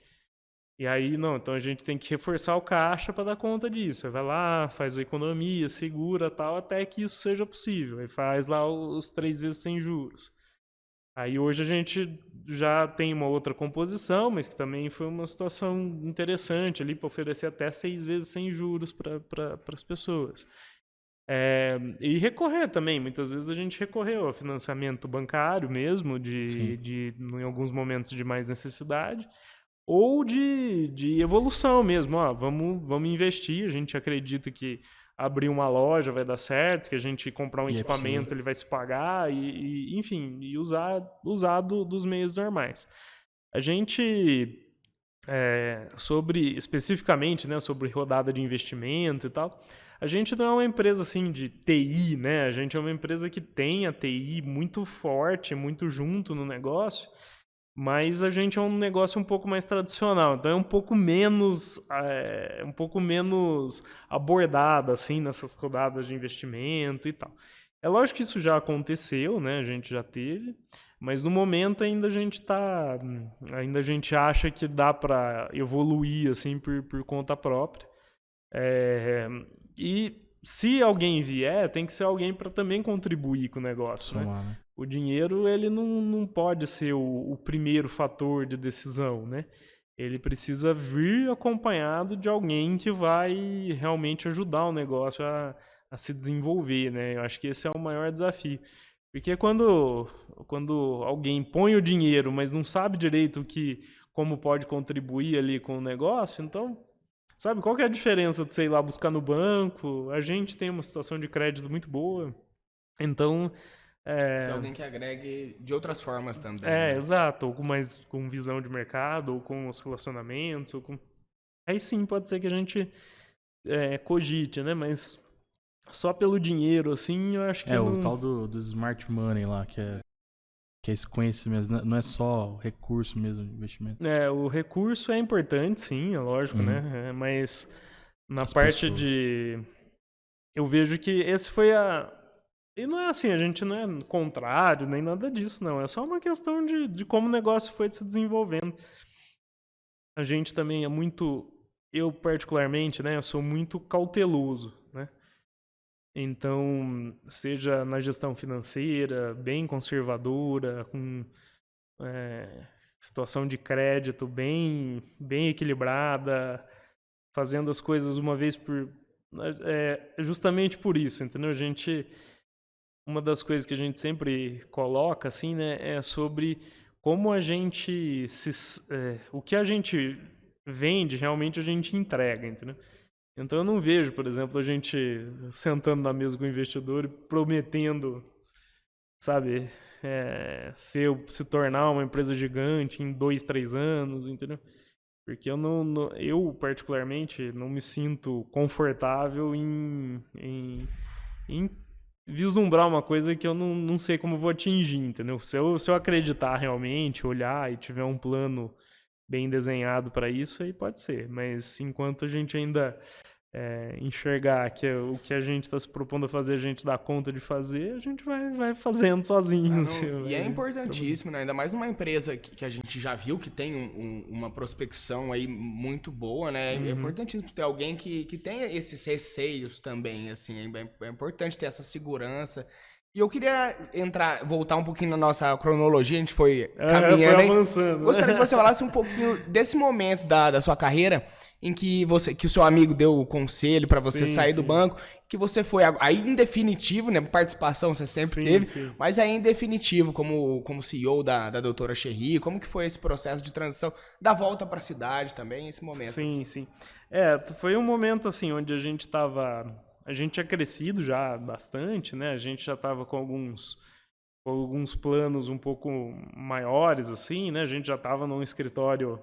E aí, não, então a gente tem que reforçar o caixa para dar conta disso. Aí vai lá, faz a economia, segura tal, até que isso seja possível. Aí faz lá os 3 vezes sem juros. Aí hoje a gente já tem uma outra composição, mas que também foi uma situação interessante ali para oferecer até 6 vezes sem juros para as pessoas. E recorrer também, muitas vezes a gente recorreu ao financiamento bancário mesmo, em alguns momentos de mais necessidade, ou de evolução mesmo. Vamos investir, a gente acredita que abrir uma loja vai dar certo, que a gente comprar um equipamento ele vai se pagar, enfim, e usar dos meios normais. A gente, especificamente, né, sobre rodada de investimento e tal, a gente não é uma empresa assim de TI, né? A gente é uma empresa que tem a TI muito forte, muito junto no negócio, mas a gente é um negócio um pouco mais tradicional, então é um pouco menos abordado assim nessas rodadas de investimento e tal. É lógico que isso já aconteceu, né? A gente já teve, mas no momento ainda a gente acha que dá para evoluir assim por conta própria. E se alguém vier, tem que ser alguém para também contribuir com o negócio, né? O dinheiro ele não pode ser o primeiro fator de decisão, né? Ele precisa vir acompanhado de alguém que vai realmente ajudar o negócio a se desenvolver, né? Eu acho que esse é o maior desafio. Porque quando alguém põe o dinheiro, mas não sabe direito como pode contribuir ali com o negócio, então, sabe, qual que é a diferença de você ir lá buscar no banco? A gente tem uma situação de crédito muito boa, então... Se alguém que agregue de outras formas também. Né? Exato, ou com visão de mercado, ou com os relacionamentos, aí sim pode ser que a gente cogite, né? Mas só pelo dinheiro, assim, eu acho que o tal do smart money lá, que é esse conhecimento, não é só o recurso mesmo de investimento. O recurso é importante, sim, é lógico, né? Mas na As parte pessoas. eu vejo que esse foi E não é assim, a gente não é contrário, nem nada disso, não. É só uma questão de como o negócio foi se desenvolvendo. A gente também é muito... Eu, particularmente, né, eu sou muito cauteloso, né? Então, seja na gestão financeira, bem conservadora, com situação de crédito bem equilibrada, fazendo as coisas uma vez por... justamente por isso, entendeu? Uma das coisas que a gente sempre coloca, assim, né, é sobre como a gente o que a gente vende, realmente a gente entrega, entendeu? Então eu não vejo, por exemplo, a gente sentando na mesa com o investidor e prometendo, sabe, se tornar uma empresa gigante em 2, 3 anos, entendeu? Porque eu particularmente, não me sinto confortável em vislumbrar uma coisa que eu não sei como vou atingir, entendeu? Se eu acreditar realmente, olhar e tiver um plano bem desenhado para isso, aí pode ser. Mas enquanto a gente ainda enxergar que o que a gente está se propondo a fazer, a gente dá conta de fazer, a gente vai fazendo sozinho. E é importantíssimo, né? Ainda mais numa empresa que a gente já viu que tem uma prospecção aí muito boa, né? É importantíssimo ter alguém que tenha esses receios também, assim. É importante ter essa segurança. E eu queria voltar um pouquinho na nossa cronologia, a gente foi caminhando. Foi avançando. Gostaria que você falasse um pouquinho desse momento da sua carreira em que o seu amigo deu o conselho para você sair do banco, que você foi aí em definitivo, né? Participação você sempre teve, mas aí em definitivo como CEO da doutora Cherry, como que foi esse processo de transição, da volta para a cidade também, esse momento? Sim. Foi um momento assim onde a gente tinha crescido já bastante, né? A gente já estava com alguns planos um pouco maiores, assim, né? A gente já estava num escritório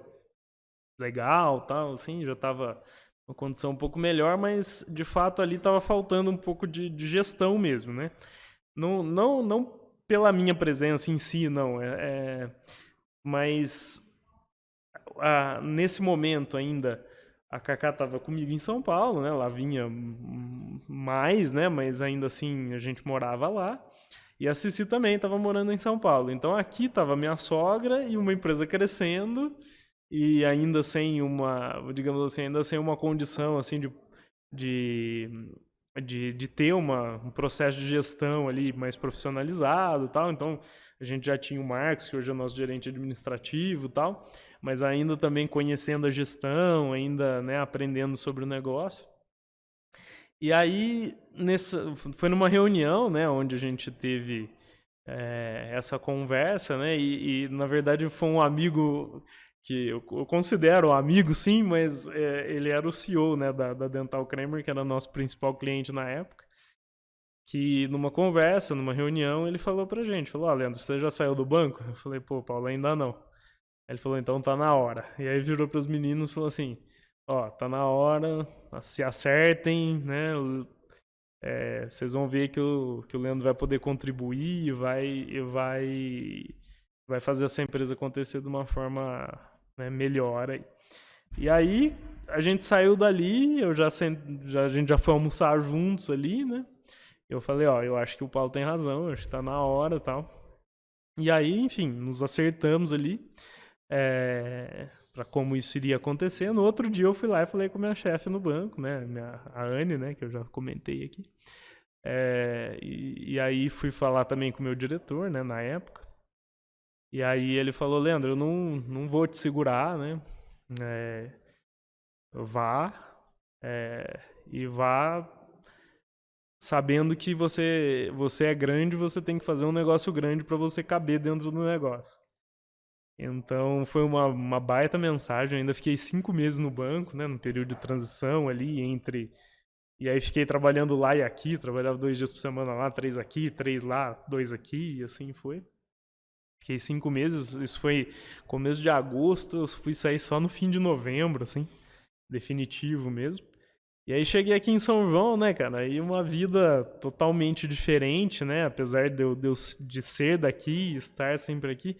legal, tal, assim, já estava uma condição um pouco melhor, mas de fato ali estava faltando um pouco de gestão mesmo, né? Não pela minha presença em si, não, mas nesse momento ainda a Cacá estava comigo em São Paulo, né? Ela vinha mais, né? Mas ainda assim a gente morava lá. E a Cici também estava morando em São Paulo. Então aqui estava minha sogra e uma empresa crescendo e ainda sem digamos assim, ainda sem uma condição assim de ter um processo de gestão ali mais profissionalizado e tal. Então a gente já tinha o Marcos, que hoje é nosso gerente administrativo e tal, mas ainda também conhecendo a gestão, ainda, né, aprendendo sobre o negócio. E aí foi numa reunião, né, onde a gente teve essa conversa, né, e na verdade foi um amigo que eu considero um amigo, sim, mas ele era o CEO, né, da Dental Kramer, que era nosso principal cliente na época, que numa conversa, numa reunião, ele falou pra gente, falou, Leandro, você já saiu do banco? Eu falei, pô, Paulo, ainda não. Ele falou, então tá na hora. E aí virou pros meninos e falou assim, tá na hora, se acertem, né, vocês vão ver que o Leandro vai poder contribuir, vai fazer essa empresa acontecer de uma forma, né, melhor aí. E aí a gente saiu dali, a gente já foi almoçar juntos ali, né? Eu falei, eu acho que o Paulo tem razão, acho que tá na hora e tal. E aí, enfim, nos acertamos ali para como isso iria acontecer. No outro dia eu fui lá e falei com a minha chefe no banco, né? A Anne, né? Que eu já comentei aqui. E aí fui falar também com o meu diretor, né? Na época. E aí ele falou, Leandro, eu não vou te segurar, né? Vá sabendo que você é grande, você tem que fazer um negócio grande para você caber dentro do negócio. Então foi uma baita mensagem. Eu ainda fiquei 5 meses no banco, né? No período de transição ali e aí fiquei trabalhando lá e aqui, trabalhava 2 dias por semana lá, 3 aqui, 3 lá, 2 aqui, e assim foi. Fiquei 5 meses, isso foi começo de agosto, eu fui sair só no fim de novembro, assim, definitivo mesmo. E aí cheguei aqui em São João, né, cara, aí uma vida totalmente diferente, né, apesar de ser daqui e estar sempre aqui,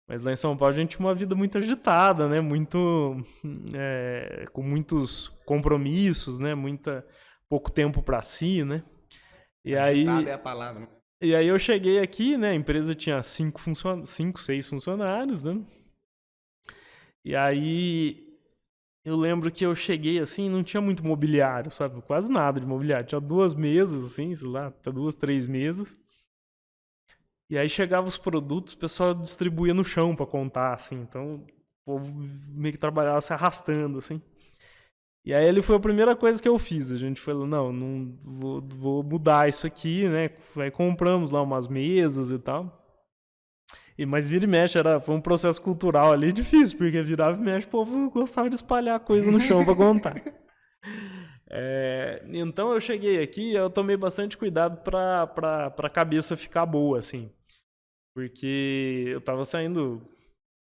mas lá em São Paulo a gente tinha uma vida muito agitada, né, com muitos compromissos, né, pouco tempo para si, né. E agitada aí, é a palavra, né? E aí eu cheguei aqui, né? A empresa tinha 5, 6 funcionários, né? E aí eu lembro que eu cheguei assim, não tinha muito mobiliário, sabe? Quase nada de mobiliário. Tinha 2 mesas, assim, sei lá, 2, 3 mesas. E aí chegavam os produtos, o pessoal distribuía no chão pra contar, assim. Então o povo meio que trabalhava se arrastando, assim. E aí ele foi a primeira coisa que eu fiz. A gente falou, não vou mudar isso aqui, né? Aí compramos lá umas mesas e tal. Mas vira e mexe, foi um processo cultural ali difícil, porque virava e mexe, o povo gostava de espalhar coisa no chão pra contar. Então eu cheguei aqui e eu tomei bastante cuidado pra cabeça ficar boa, assim. Porque eu tava saindo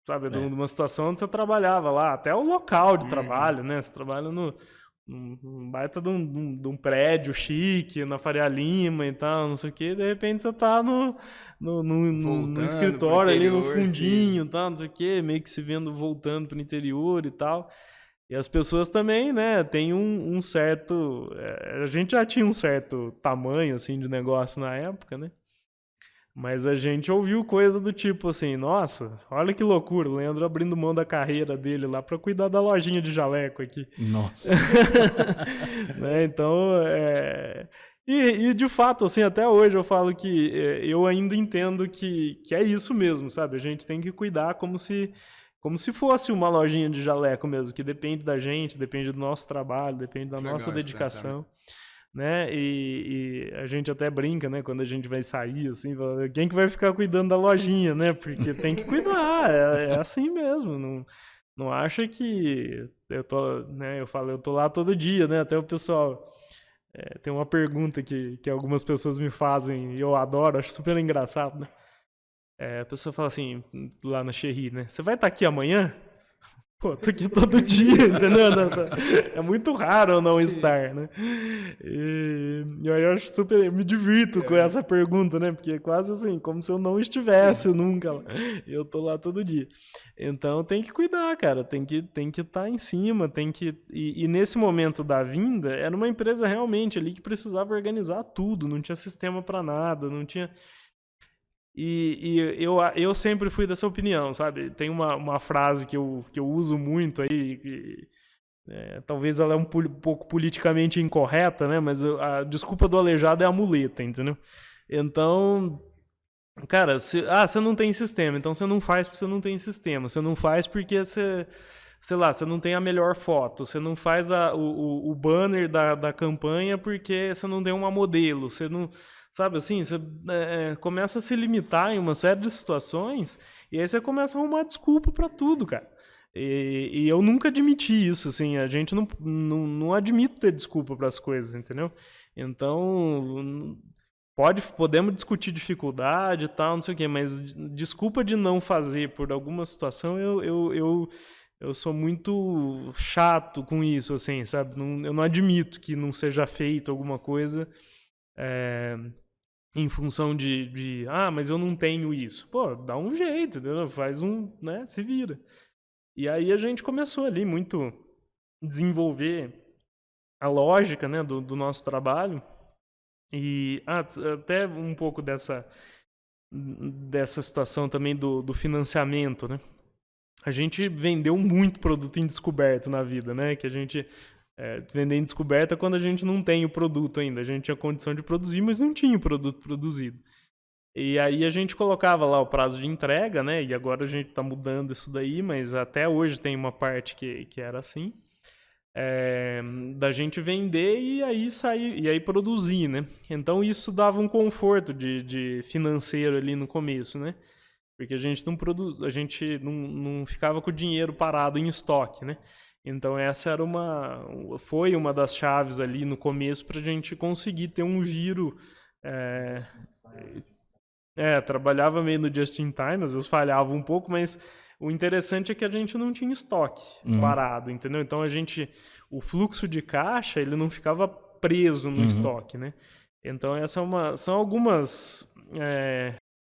sabe, de uma situação onde você trabalhava lá, até o local de trabalho, né? Você trabalha num baita de um prédio chique, na Faria Lima e tal, não sei o quê, de repente você tá no escritório ali, no fundinho e tal, não sei o quê, meio que se vendo voltando pro interior e tal. E as pessoas também, né, tem um certo... a gente já tinha um certo tamanho, assim, de negócio na época, né? Mas a gente ouviu coisa do tipo assim, nossa, olha que loucura, o Leandro abrindo mão da carreira dele lá pra cuidar da lojinha de jaleco aqui. Nossa. Né, então, E de fato, assim, até hoje eu falo que eu ainda entendo que é isso mesmo, sabe? A gente tem que cuidar como se fosse uma lojinha de jaleco mesmo, que depende da gente, depende do nosso trabalho, depende da nossa dedicação. Né? E a gente até brinca, né? Quando a gente vai sair, assim, quem que vai ficar cuidando da lojinha, né? Porque tem que cuidar, é assim mesmo. Não acha que eu tô, né? Eu falo, eu tô lá todo dia, né? Até o pessoal tem uma pergunta que algumas pessoas me fazem e eu adoro, acho super engraçado, né? A pessoa fala assim, lá na Cherry, né? Você vai estar aqui amanhã? Pô, tô aqui todo dia, entendeu? É muito raro eu não estar, né? E eu acho super... Eu me divirto com essa pergunta, né? Porque é quase assim, como se eu não estivesse nunca lá. Eu tô lá todo dia. Então tem que cuidar, cara. Tem que estar em cima, tem que... E nesse momento da vinda, era uma empresa realmente ali que precisava organizar tudo. Não tinha sistema para nada, não tinha... E eu sempre fui dessa opinião, sabe? Tem uma frase que eu uso muito aí, que talvez ela é um pouco politicamente incorreta, né? Mas a desculpa do aleijado é a muleta, entendeu? Então, cara, você não tem sistema, então você não faz porque você não tem sistema. Você não faz porque você... Sei lá, você não tem a melhor foto, você não faz o banner da campanha porque você não tem uma modelo, você não... Sabe assim, você começa a se limitar em uma série de situações e aí você começa a arrumar desculpa pra tudo, cara. E eu nunca admiti isso, assim, a gente não admite ter desculpa pras coisas, entendeu? Então, podemos discutir dificuldade e tal, não sei o quê, mas desculpa de não fazer por alguma situação, eu sou muito chato com isso, assim, sabe? Eu não admito que não seja feito alguma coisa em função de mas eu não tenho isso. Pô, dá um jeito, entendeu? Faz né? Se vira. E aí a gente começou ali muito desenvolver a lógica, né, do nosso trabalho. E até um pouco dessa situação também do financiamento, né? A gente vendeu muito produto em descoberto na vida, né? Que a gente vender em descoberta quando a gente não tem o produto ainda. A gente tinha condição de produzir, mas não tinha o produto produzido. E aí a gente colocava lá o prazo de entrega, né? E agora a gente está mudando isso daí, mas até hoje tem uma parte que era assim. Da gente vender e aí sair, e aí produzir, né? Então isso dava um conforto de financeiro ali no começo, né? Porque a gente não ficava com o dinheiro parado em estoque, né? Então essa foi uma das chaves ali no começo para a gente conseguir ter um giro. Trabalhava meio no just in time, às vezes falhava um pouco, mas o interessante é que a gente não tinha estoque parado, entendeu? Então o fluxo de caixa ele não ficava preso no estoque, né? Então são algumas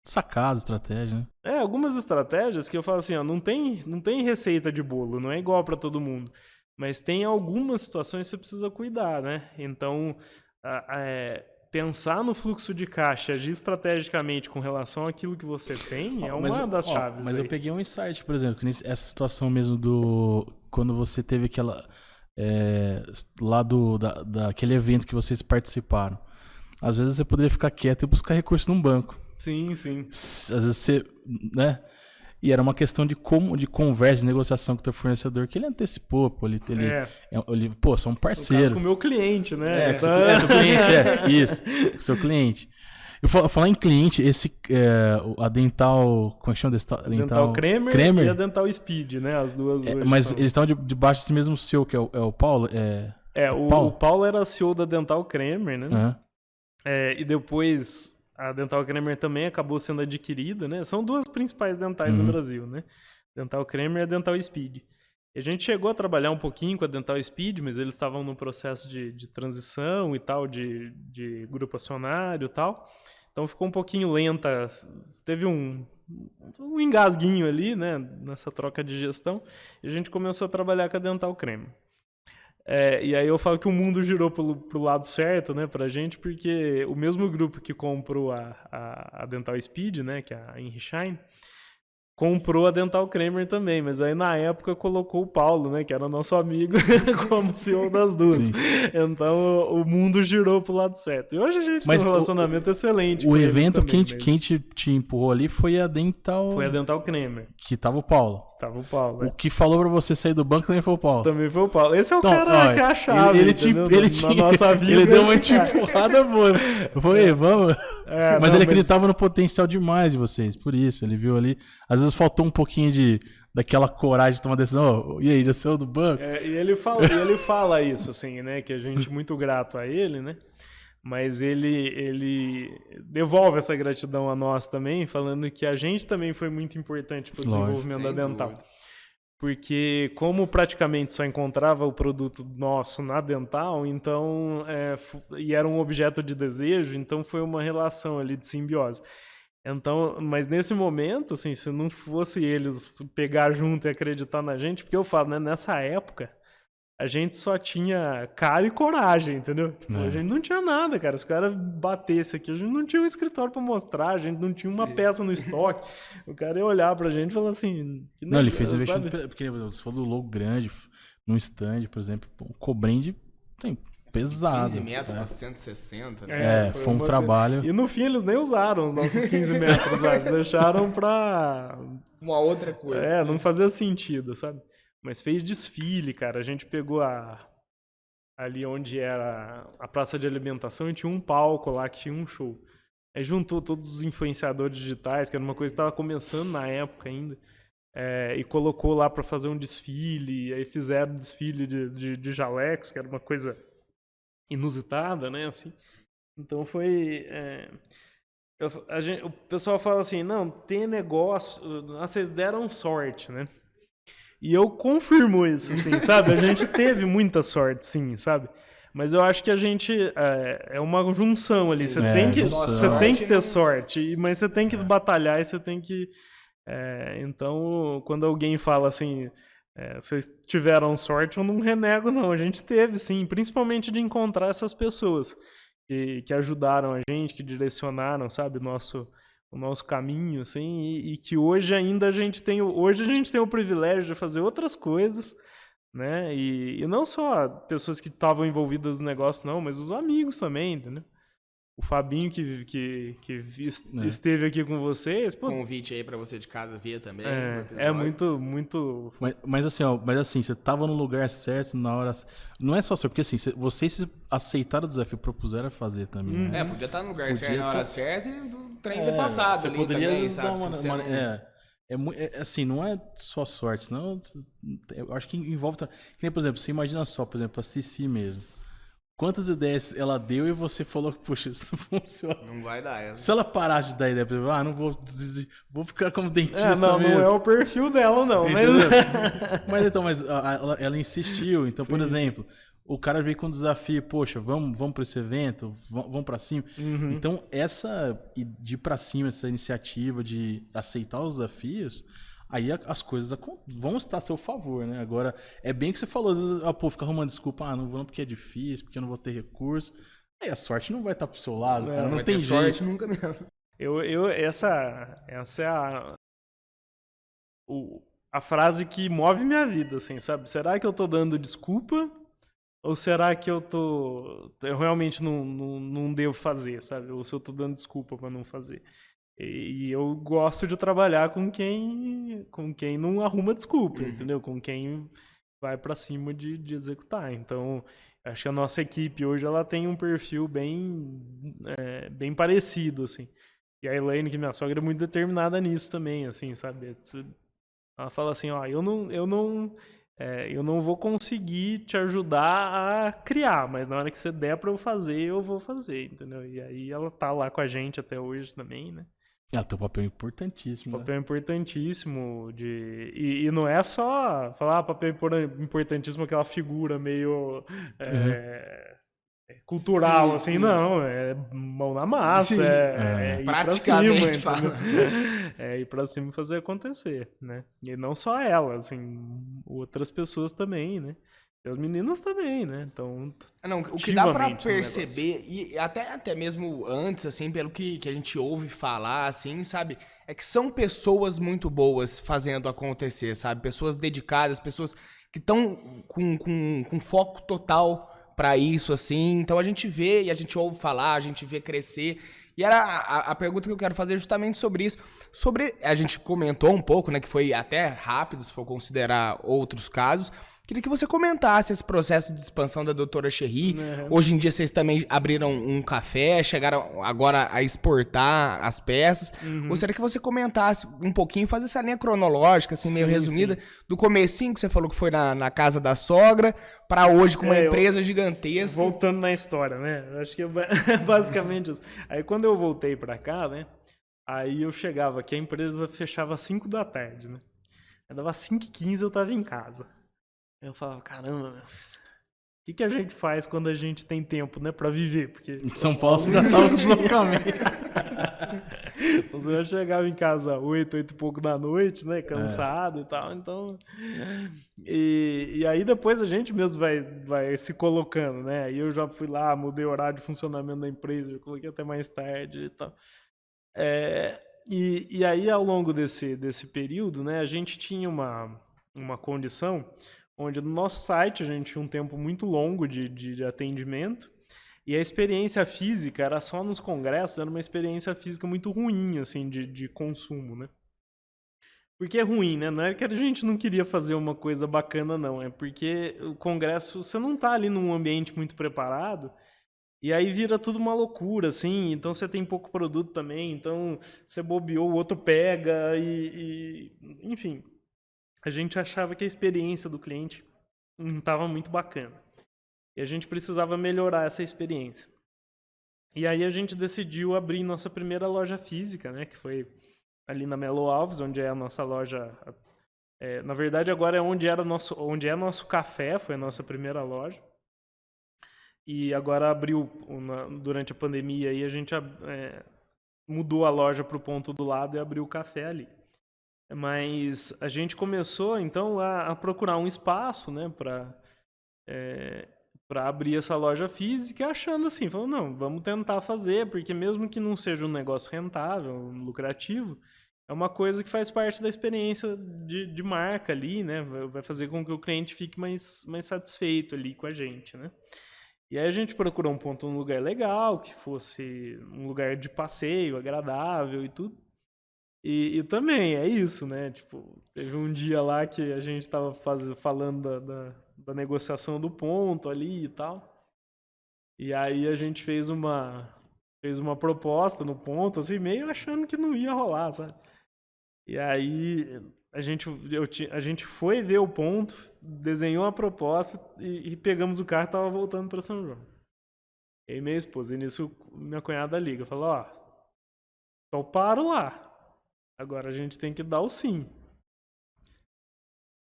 sacada, estratégia, né? Algumas estratégias que eu falo assim, ó, não tem receita de bolo, não é igual para todo mundo, mas tem algumas situações que você precisa cuidar, né? Então, pensar no fluxo de caixa, agir estrategicamente com relação àquilo que você tem é uma das chaves. Mas aí. Eu peguei um insight, por exemplo, essa situação mesmo quando você teve aquela lá daquele evento que vocês participaram. Às vezes você poderia ficar quieto e buscar recurso num banco. Sim, sim. Às vezes você, né? E era uma questão de conversa, de negociação com o teu fornecedor que ele antecipou, pô, pô, são parceiros. Com o meu cliente, né? Com o cliente, isso, com o seu cliente. Eu falar em cliente, a Dental, como é que chama? Dental Kramer e a Dental Speed, né? As duas. Mas eles estão debaixo desse mesmo CEO, que é o Paulo? O Paulo era CEO da Dental Kramer, né? Uhum. E depois a Dental Kramer também acabou sendo adquirida, né? São duas principais dentais no Brasil, né? Dental Kramer e a Dental Speed. E a gente chegou a trabalhar um pouquinho com a Dental Speed, mas eles estavam no processo de transição e tal, de grupo acionário e tal. Então ficou um pouquinho lenta, teve um engasguinho ali, né, nessa troca de gestão, e a gente começou a trabalhar com a Dental Kramer. E aí eu falo que o mundo girou pro lado certo, né, pra gente, porque o mesmo grupo que comprou a Dental Speed, né, que é a Henry comprou a Dental Kramer também, mas aí na época colocou o Paulo, né, que era nosso amigo, como CEO das duas. Sim. Então o mundo girou pro lado certo. E hoje a gente tem um relacionamento excelente. O evento também, quem te empurrou ali foi a Dental... Foi a Dental Kramer. Que tava o Paulo. Tava o Paulo. O que falou pra você sair do banco também foi o Paulo. Também foi o Paulo. Esse é o cara que é a chave, na nossa vida. Ele deu uma empurrada boa. Foi, vamos... mas ele acreditava no potencial demais de vocês, por isso, ele viu ali. Às vezes faltou um pouquinho daquela coragem de tomar decisão. E aí, já saiu do banco? E ele fala isso, assim, né? Que a gente é muito grato a ele, né? Mas ele devolve essa gratidão a nós também, falando que a gente também foi muito importante para o desenvolvimento da Dental. Porque como praticamente só encontrava o produto nosso na Dental, então e era um objeto de desejo, então foi uma relação ali de simbiose. Então, mas nesse momento, assim, se não fosse eles pegar junto e acreditar na gente, porque eu falo, né, nessa época a gente só tinha cara e coragem, entendeu? Tipo, a gente não tinha nada, cara. Se o cara batesse aqui, a gente não tinha um escritório pra mostrar, a gente não tinha uma peça no estoque. O cara ia olhar pra gente e falar assim... Não, ele fez investimento... Porque você falou do logo grande, num stand, por exemplo, o Cobrand tem pesado. 15 metros pra 160, né? Foi um trabalho... E no fim eles nem usaram os nossos 15 metros lá, eles deixaram pra... Uma outra coisa. Não fazia sentido, sabe? Mas fez desfile, cara. A gente pegou ali onde era a praça de alimentação e tinha um palco lá que tinha um show. Aí juntou todos os influenciadores digitais, que era uma coisa que estava começando na época ainda, e colocou lá para fazer um desfile. Aí fizeram desfile de jalecos, que era uma coisa inusitada, né? Assim. Então foi... o pessoal fala assim, não, tem negócio... vocês deram sorte, né? E eu confirmo isso, assim, sabe? A gente teve muita sorte, sim, sabe? Mas eu acho que a gente... É uma junção ali. Você tem que ter sorte, mas você tem que batalhar e você tem que... Então, quando alguém fala assim... vocês tiveram sorte, eu não renego, não. A gente teve, sim. Principalmente de encontrar essas pessoas que ajudaram a gente, que direcionaram, sabe? O nosso caminho, assim, e que hoje ainda a gente tem o privilégio de fazer outras coisas, né? E não só pessoas que estavam envolvidas no negócio, não, mas os amigos também, entendeu? O Fabinho que esteve aqui com vocês. Pô, convite aí pra você de casa ver também. Muito... Mas assim, você tava no lugar certo, na hora... Não é só seu, porque assim, vocês aceitaram o desafio, propuseram fazer também. Né? Podia estar no lugar certo, na hora certa e o trem ter passado ali também, sabe? Assim, não é só sorte, senão eu acho que envolve... Que nem, por exemplo, você imagina só, por exemplo, a Cici mesmo. Quantas ideias ela deu e você falou que, poxa, isso não funciona. Não vai dar essa. Se ela parar de dar ideia, por exemplo, não vou ficar como dentista não mesmo. Não é o perfil dela, não. Mas ela insistiu. Então, por exemplo, o cara veio com um desafio, poxa, vamos para esse evento, vamos para cima. Uhum. Então, de ir para cima, essa iniciativa de aceitar os desafios... Aí as coisas vão estar a seu favor, né? Agora, é bem que você falou, às vezes fica arrumando desculpa, não vou não porque é difícil, porque eu não vou ter recurso. Aí a sorte não vai estar pro seu lado, cara, não tem jeito. Sorte nunca mesmo. Essa é a frase que move minha vida, assim, sabe? Será que eu tô dando desculpa? Ou será que eu realmente não devo fazer, sabe? Ou se eu tô dando desculpa pra não fazer? E eu gosto de trabalhar com quem não arruma desculpa, entendeu? Com quem vai pra cima de executar. Então, acho que a nossa equipe hoje ela tem um perfil bem parecido, assim. E a Elaine, que é minha sogra, é muito determinada nisso também, assim, sabe? Ela fala assim, ó, eu não eu não vou conseguir te ajudar a criar, mas na hora que você der pra eu fazer, eu vou fazer, entendeu? E aí ela tá lá com a gente até hoje também, né? Tem um papel importantíssimo. Papel importantíssimo e não é só falar papel importantíssimo, aquela figura meio cultural, Sim, assim, sim. não, é mão na massa, Sim. ir Praticamente pra cima, falando. ir pra cima e fazer acontecer, né? E não só ela, assim, outras pessoas também, né? E as meninas também, né? Então, Não, o que dá pra ativamente no perceber, e até mesmo antes, assim, pelo que a gente ouve falar, assim, sabe? É que são pessoas muito boas fazendo acontecer, sabe? Pessoas dedicadas, pessoas que estão com foco total pra isso, assim. Então a gente vê e a gente ouve falar, a gente vê crescer. E era a pergunta que eu quero fazer justamente sobre isso. A gente comentou um pouco, né? Que foi até rápido, se for considerar outros casos. Queria que você comentasse esse processo de expansão da Doutora Cherry. Hoje em dia vocês também abriram um café, chegaram agora a exportar as peças. Gostaria que você comentasse um pouquinho, fazer essa linha cronológica, assim, meio resumida, do comecinho que você falou que foi na casa da sogra, para hoje com uma empresa gigantesca. Voltando na história, né? Eu acho que é basicamente isso. Aí quando eu voltei pra cá, né? Aí eu chegava aqui, a empresa fechava às 5 da tarde, né? Aí dava 5h15 eu tava em casa. Eu falava, caramba, meu, o que a gente faz quando a gente tem tempo, né, pra viver? Porque Em São Paulo você gastava o deslocamento. eu chegava em casa 8 e pouco da noite, né, cansado e tal, então... E aí depois a gente mesmo vai se colocando, né? Aí eu já fui lá, mudei o horário de funcionamento da empresa, eu coloquei até mais tarde e tal. E aí ao longo desse período, né, a gente tinha uma condição... onde no nosso site a gente tinha um tempo muito longo de atendimento e a experiência física era só nos congressos, era uma experiência física muito ruim, assim, de consumo, né? Por que é ruim, né? Não é que a gente não queria fazer uma coisa bacana, não. É porque o congresso, você não tá ali num ambiente muito preparado e aí vira tudo uma loucura, assim. Então você tem pouco produto também, então você bobeou, o outro pega enfim... A gente achava que a experiência do cliente não estava muito bacana. E a gente precisava melhorar essa experiência. E aí a gente decidiu abrir nossa primeira loja física, né? Que foi ali na Melo Alves, onde é a nossa loja... na verdade, agora é onde é nosso café, foi a nossa primeira loja. E agora abriu, durante a pandemia, aí a gente mudou a loja para o ponto do lado e abriu o café ali. Mas a gente começou, então, a procurar um espaço, né, para abrir essa loja física, achando assim, falando, não, vamos tentar fazer, porque mesmo que não seja um negócio rentável, lucrativo, é uma coisa que faz parte da experiência de marca ali, né, vai fazer com que o cliente fique mais satisfeito ali com a gente, né. E aí a gente procurou um ponto, um lugar legal, que fosse um lugar de passeio, agradável e tudo. E também é isso, né? Tipo, teve um dia lá que a gente tava falando da negociação do ponto ali e tal. E aí a gente fez uma proposta no ponto, assim, meio achando que não ia rolar, sabe? E aí a gente foi ver o ponto, desenhou a proposta e pegamos o carro e tava voltando para São João. E aí minha esposa, e nisso minha cunhada liga, falou, ó, toparam lá. Agora a gente tem que dar o sim.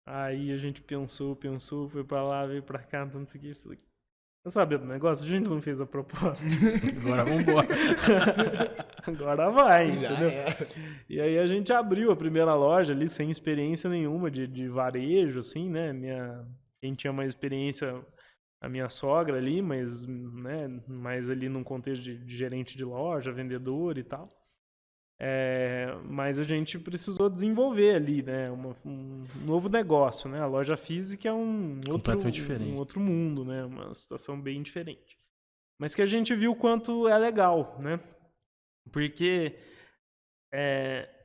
Aí a gente pensou, foi pra lá, veio pra cá, não sei o que. Falei, quer saber do negócio? A gente não fez a proposta. Agora vambora. Agora vai, Já entendeu? é. E aí a gente abriu a primeira loja ali sem experiência nenhuma de varejo, assim, né? Quem tinha mais experiência, a minha sogra ali, mas, né, mais ali num contexto de gerente de loja, vendedor e tal. Mas a gente precisou desenvolver ali, né, um novo negócio, né? A loja física é diferente. Um outro mundo, né? Uma situação bem diferente. Mas que a gente viu o quanto é legal, né? Porque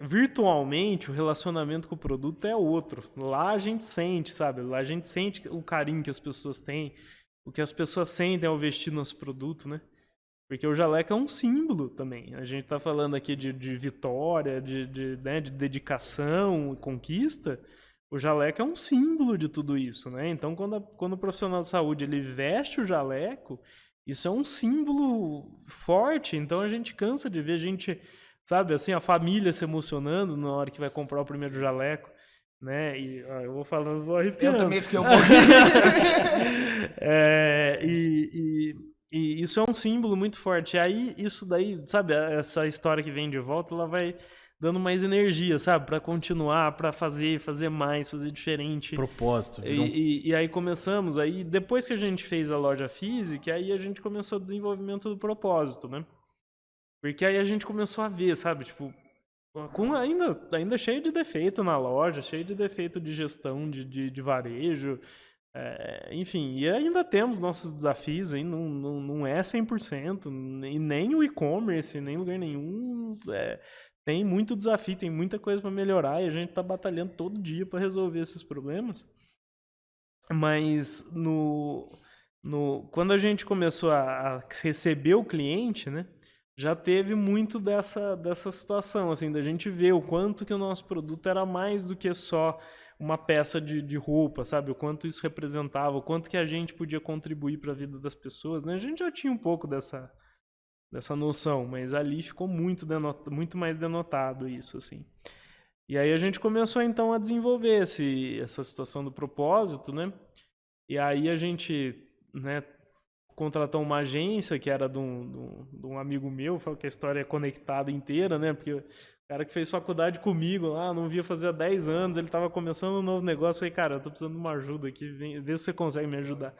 virtualmente o relacionamento com o produto é outro. Lá a gente sente, sabe? Lá a gente sente o carinho que as pessoas têm, o que as pessoas sentem ao vestir nosso produto, né? Porque o jaleco é um símbolo também. A gente está falando aqui de vitória, né, de dedicação e conquista. o jaleco é um símbolo de tudo isso, né? Então, quando o profissional de saúde ele veste o jaleco, isso é um símbolo forte. Então, a gente cansa de ver gente, sabe, assim, a família se emocionando na hora que vai comprar o primeiro jaleco, né? E ó, eu vou falando, vou arrepiando. Eu também fiquei um pouquinho. E isso é um símbolo muito forte. E aí, isso daí, sabe, essa história que vem de volta, ela vai dando mais energia, sabe? Pra continuar, pra fazer mais, fazer diferente. Propósito. E aí começamos, aí depois que a gente fez a loja física, aí a gente começou o desenvolvimento do propósito, né? Porque aí a gente começou a ver, sabe? Tipo, com ainda cheio de defeito na loja, cheio de defeito de gestão de varejo, enfim, e ainda temos nossos desafios, aí não é 100%, e nem o e-commerce, nem lugar nenhum, tem muito desafio, tem muita coisa para melhorar, e a gente está batalhando todo dia para resolver esses problemas. Mas quando a gente começou a receber o cliente, né, já teve muito dessa situação, assim, da gente ver o quanto que o nosso produto era mais do que só uma peça de roupa, sabe? O quanto isso representava, o quanto que a gente podia contribuir para a vida das pessoas, né? A gente já tinha um pouco dessa noção, mas ali ficou muito mais denotado isso, assim. E aí a gente começou, então, a desenvolver essa situação do propósito, né? E aí a gente, né, contratou uma agência que era de um amigo meu, falou que a história é conectada inteira, né? Porque o cara que fez faculdade comigo lá, não via fazer há 10 anos, ele estava começando um novo negócio, falei, cara, eu tô precisando de uma ajuda aqui, vê se você consegue me ajudar.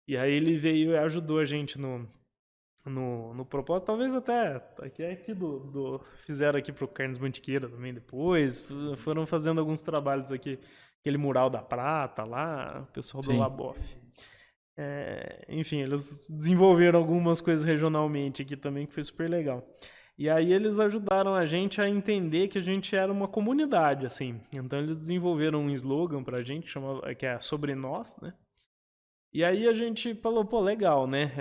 E aí ele veio e ajudou a gente no propósito, talvez até aqui fizeram aqui pro Carnes Mantiqueira também depois, foram fazendo alguns trabalhos aqui, aquele mural da prata lá, o pessoal do Labof. Enfim, eles desenvolveram algumas coisas regionalmente aqui também, que foi super legal. E aí eles ajudaram a gente a entender que a gente era uma comunidade, assim. Então eles desenvolveram um slogan pra gente, que é Sobre Nós, né? E aí a gente falou, pô, legal, né?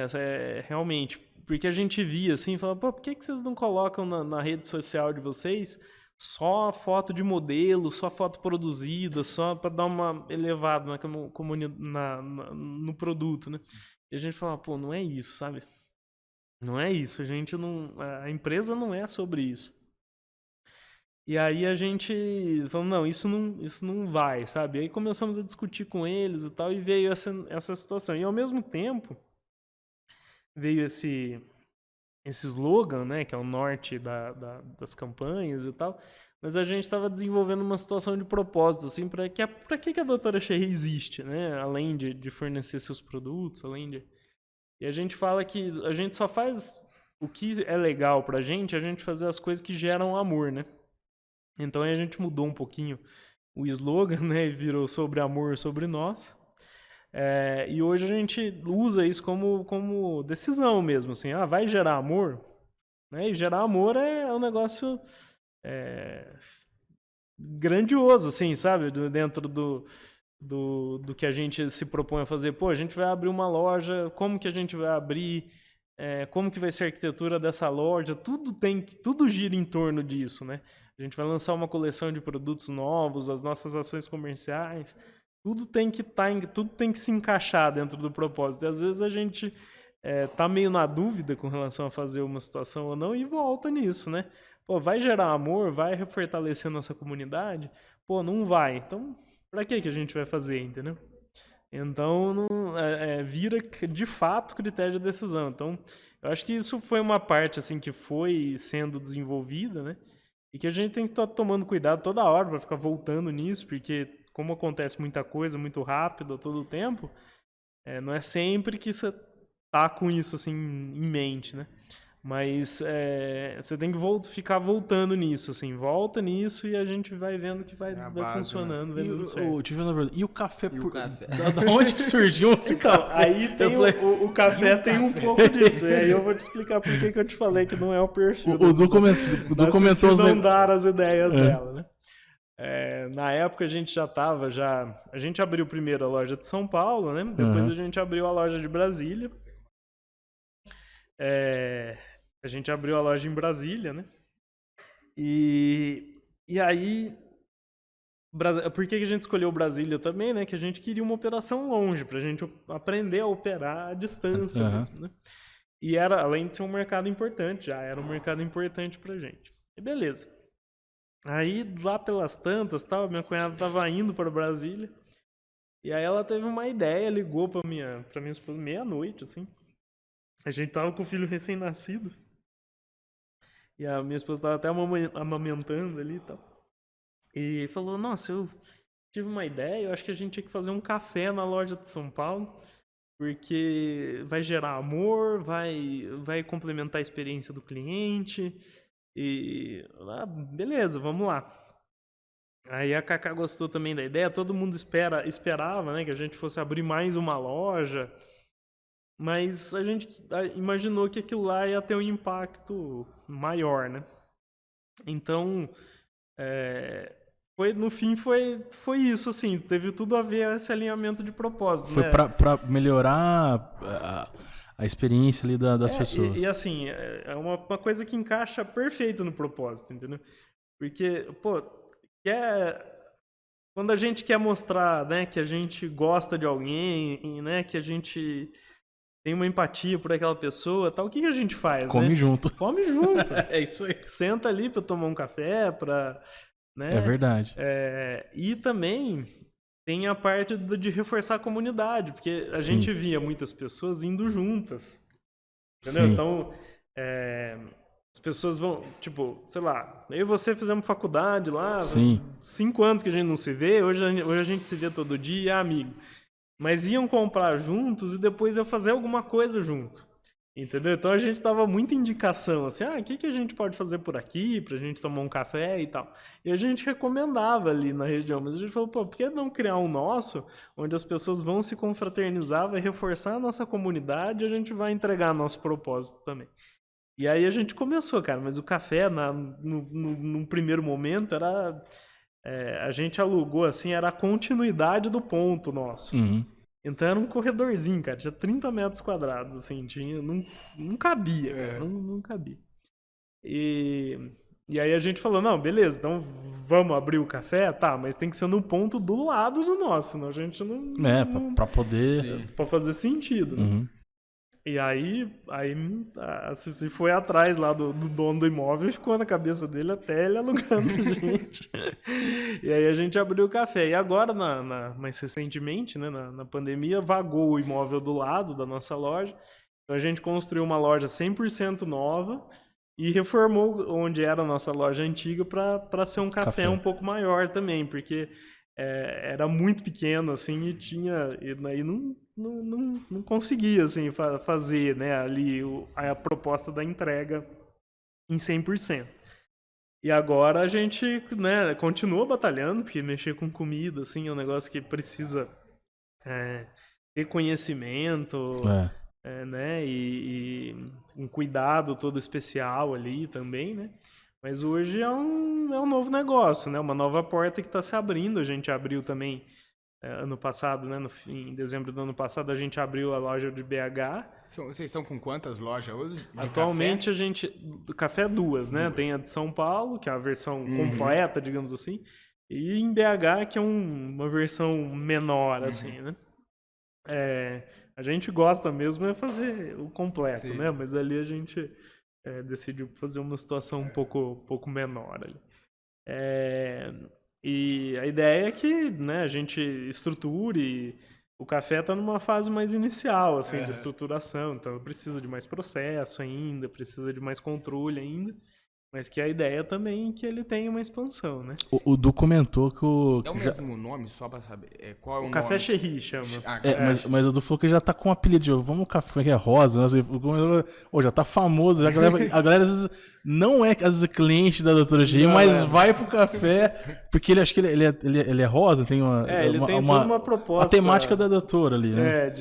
Realmente, porque a gente via assim, falava, pô, por que vocês não colocam na rede social de vocês só foto de modelo, só foto produzida, só para dar uma elevada no produto, né? E a gente falava, pô, não é isso, sabe? Não é isso, a empresa não é sobre isso. E aí a gente falou, não, isso não vai, sabe? Aí começamos a discutir com eles e tal, e veio essa situação. E ao mesmo tempo, veio esse slogan, né, que é o norte das campanhas e tal, mas a gente estava desenvolvendo uma situação de propósito, assim, para que a doutora Cherry existe, né? Além de fornecer seus produtos, E a gente fala que a gente só faz o que é legal pra gente, a gente fazer as coisas que geram amor, né? Então aí a gente mudou um pouquinho o slogan, né? E virou Sobre Amor, Sobre Nós. E hoje a gente usa isso como decisão mesmo, assim, vai gerar amor? Né? E gerar amor é um negócio grandioso, assim, sabe? Dentro do que a gente se propõe a fazer. Pô, a gente vai abrir uma loja, como que a gente vai abrir? Como que vai ser a arquitetura dessa loja? Tudo gira em torno disso, né? A gente vai lançar uma coleção de produtos novos, as nossas ações comerciais, tudo tem que se encaixar dentro do propósito. E às vezes a gente tá meio na dúvida com relação a fazer uma situação ou não e volta nisso, né? Pô, vai gerar amor, vai fortalecer nossa comunidade? Pô, não vai. Então, pra que a gente vai fazer, entendeu? Então, vira de fato critério de decisão. Então, eu acho que isso foi uma parte assim que foi sendo desenvolvida, né? E que a gente tem que estar tomando cuidado toda hora para ficar voltando nisso, porque como acontece muita coisa muito rápido a todo tempo, não é sempre que você tá com isso assim em mente, né? Mas você tem que ficar voltando nisso, assim, volta nisso e a gente vai vendo que vai base, funcionando, né? vai dando certo. E o café? E o café? Da onde que surgiu esse Então, café? aí tem o café tem um pouco disso, e aí eu vou te explicar por que eu te falei que não é o perfil. O Du comentou os não dar as ideias dela, né? Na época a gente a gente abriu primeiro a loja de São Paulo, né? Depois a gente abriu a loja de Brasília. A gente abriu a loja em Brasília, né? E aí Por que a gente escolheu Brasília também, né? Que a gente queria uma operação longe, pra gente aprender a operar à distância mesmo, né? E era, além de ser um mercado importante, já era um mercado importante pra gente. E beleza. Aí, lá pelas tantas, minha cunhada tava indo para Brasília. E aí ela teve uma ideia, ligou pra minha esposa meia-noite, assim. A gente tava com o filho recém-nascido. E a minha esposa tava até amamentando ali e tal. E falou, nossa, eu tive uma ideia, eu acho que a gente tinha que fazer um café na loja de São Paulo, porque vai gerar amor, vai complementar a experiência do cliente. E, beleza, vamos lá. Aí a Cacá gostou também da ideia, todo mundo esperava, né, que a gente fosse abrir mais uma loja, mas a gente imaginou que aquilo lá ia ter um impacto maior, né? Então, no fim foi isso, assim, teve tudo a ver esse alinhamento de propósito, Foi né? pra melhorar a experiência ali das pessoas. E assim, é uma coisa que encaixa perfeito no propósito, entendeu? Porque, pô, quando a gente quer mostrar, né, que a gente gosta de alguém, né, que a gente tem uma empatia por aquela pessoa, tal, o que a gente faz, Come né? junto. Come junto. É isso aí. Senta ali pra tomar um café, né? É verdade. E também tem a parte de reforçar a comunidade, porque a gente via muitas pessoas indo juntas, entendeu? Sim. Então, as pessoas vão, tipo, sei lá, eu e você fizemos faculdade lá, 5 anos que a gente não se vê, hoje a gente se vê todo dia, é amigo. Mas iam comprar juntos e depois ia fazer alguma coisa junto, entendeu? Então a gente dava muita indicação, assim, o que a gente pode fazer por aqui pra gente tomar um café e tal. E a gente recomendava ali na região, mas a gente falou, pô, por que não criar um nosso, onde as pessoas vão se confraternizar, vai reforçar a nossa comunidade e a gente vai entregar nosso propósito também. E aí a gente começou, cara, mas o café, num primeiro momento, era... a gente alugou, assim, era a continuidade do ponto nosso. Uhum. Então era um corredorzinho, cara, tinha 30 metros quadrados, assim, não cabia, cara, não cabia. E aí a gente falou, não, beleza, então vamos abrir o café? Tá, mas tem que ser no ponto do lado do nosso, senão a gente não... pra poder... Pra fazer sentido, né? Uhum. E aí a Cici foi atrás lá do dono do imóvel e ficou na cabeça dele até ele alugando a gente. E aí a gente abriu o café. E agora, mais recentemente, né, na pandemia, vagou o imóvel do lado da nossa loja. Então a gente construiu uma loja 100% nova e reformou onde era a nossa loja antiga para ser um café um pouco maior também, porque era muito pequeno, assim, e aí não conseguia, assim, fazer, né, ali a proposta da entrega em 100%. E agora a gente, né, continua batalhando, porque mexer com comida, assim, é um negócio que precisa ter conhecimento, né, e um cuidado todo especial ali também, né. Mas hoje é um novo negócio, né? Uma nova porta que está se abrindo. A gente abriu também ano passado, né? Em dezembro do ano passado, a gente abriu a loja de BH. Vocês estão com quantas lojas hoje? Atualmente café? A gente... Café é duas, né? Tem a de São Paulo, que é a versão completa, digamos assim. E em BH, que é uma versão menor, assim, né? A gente gosta mesmo é fazer o completo, né? Mas ali a gente... decidiu fazer uma situação um pouco menor ali. E a ideia é que, né, a gente estruture. O café está numa fase mais inicial, assim, de estruturação, então precisa de mais processo ainda, precisa de mais controle ainda. Mas que a ideia também é que ele tenha uma expansão, né? O Du comentou que o... É o mesmo nome, só pra saber? Qual é o nome? Café Cherry chama. Mas o Du falou que já tá com um apelido. Vamos café, como é que é? Rosa. Já tá famoso. A galera às vezes não é, às vezes, cliente da Doutora Cherry, mas vai pro café, porque ele acho que ele é rosa, tem ele tem toda uma proposta. A temática da doutora ali, né?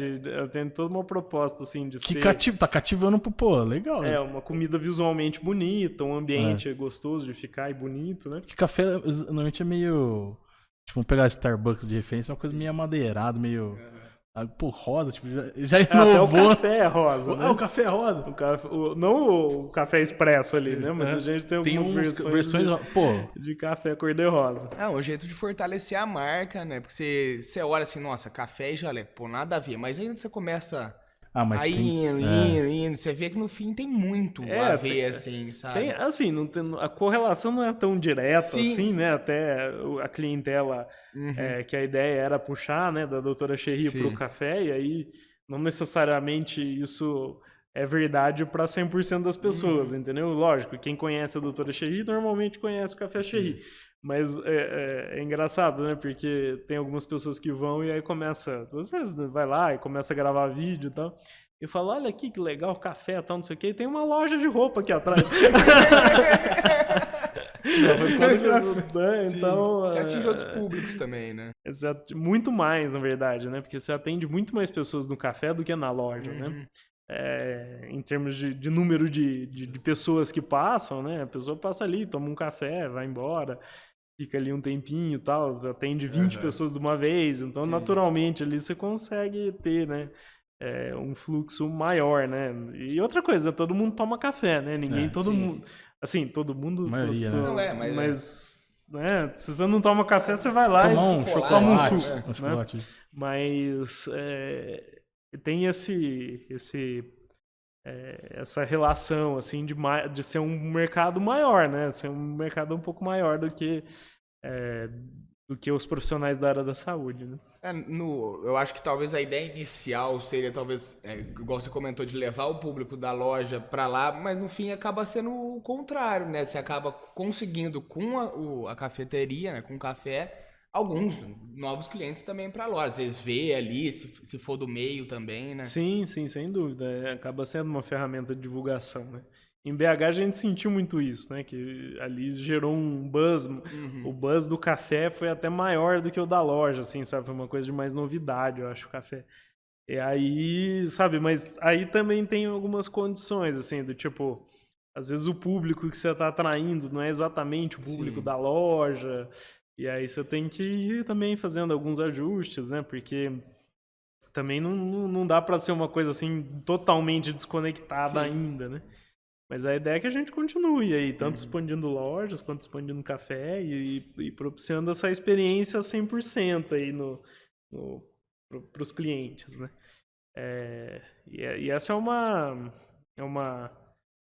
Tem toda uma proposta, assim, de que ser... tá cativando pro, pô, legal. Uma comida visualmente bonita, um ambiente gostoso de ficar e bonito, né? Porque café normalmente é meio... Tipo, vamos pegar Starbucks de referência, é uma coisa meio amadeirada, meio... Pô, rosa, tipo, já Até inovou. o café é rosa, né? O café é rosa. Não o café expresso ali, né? Mas a gente tem algumas versões pô, de café cor-de-rosa. É um jeito de fortalecer a marca, né? Porque você olha assim, nossa, café e jalé, pô, nada a ver. Mas aí você começa mas aí tem... indo, você vê que no fim tem muito a ver, assim, sabe? Assim, a correlação não é tão direta Sim. assim, né? Até a clientela, que a ideia era puxar, né, da doutora Cherry pro café, e aí não necessariamente isso é verdade para 100% das pessoas, entendeu? Lógico, quem conhece a doutora Cherry normalmente conhece o café Cherry. Mas é engraçado, né? Porque tem algumas pessoas que vão e aí começa... Às vezes vai lá e começa a gravar vídeo e tal. E fala, olha aqui que legal, café e tal, não sei o quê. E tem uma loja de roupa aqui atrás. Então, você atinge outros públicos também, né? Exato. Muito mais, na verdade, né? Porque você atende muito mais pessoas no café do que na loja, né? Em termos de número de pessoas que passam, né? A pessoa passa ali, toma um café, vai embora, fica ali um tempinho e tal, atende 20 pessoas de uma vez, então naturalmente ali você consegue ter, né? Um fluxo maior, né? E outra coisa, todo mundo toma café, né? Todo mundo... Assim, todo mundo... Maioria, né? Não mas né? Se você não toma café, você vai lá tomar e um chocolate, toma um suco. Um chocolate. Né? Mas tem essa relação assim de ser um mercado maior, né? Ser um mercado um pouco maior do que os profissionais da área da saúde, né? Eu acho que talvez a ideia inicial seria talvez, igual você comentou, de levar o público da loja para lá, mas no fim acaba sendo o contrário, né? Você acaba conseguindo com a cafeteria, né, com o café, alguns novos clientes também para a loja. Às vezes vê ali, se for do meio também, né? Sim, sem dúvida. Acaba sendo uma ferramenta de divulgação, né? Em BH a gente sentiu muito isso, né? Que ali gerou um buzz. O buzz do café foi até maior do que o da loja, assim, sabe? Foi uma coisa de mais novidade, eu acho, o café. E aí, sabe? Mas aí também tem algumas condições, assim, do tipo... Às vezes o público que você está atraindo não é exatamente o público da loja. E aí você tem que ir também fazendo alguns ajustes, né? Porque... também não dá para ser uma coisa assim totalmente desconectada ainda, né? Mas a ideia é que a gente continue aí, tanto expandindo lojas quanto expandindo café e propiciando essa experiência 100% aí para os clientes, né? E essa é uma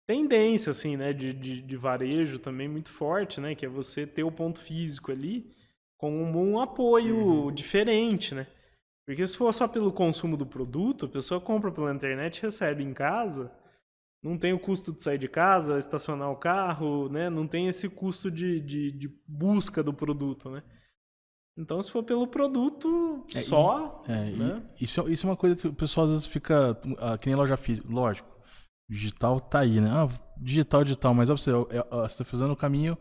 tendência, assim, né, de varejo também muito forte, né? Que é você ter o ponto físico ali com um apoio diferente, né? Porque se for só pelo consumo do produto, a pessoa compra pela internet, recebe em casa, não tem o custo de sair de casa, estacionar o carro, né? Não tem esse custo de busca do produto, né? Então, se for pelo produto só... né? Isso é uma coisa que o pessoal às vezes fica... que nem loja física. Lógico, digital tá aí, né? Digital, mas você tá fazendo o caminho...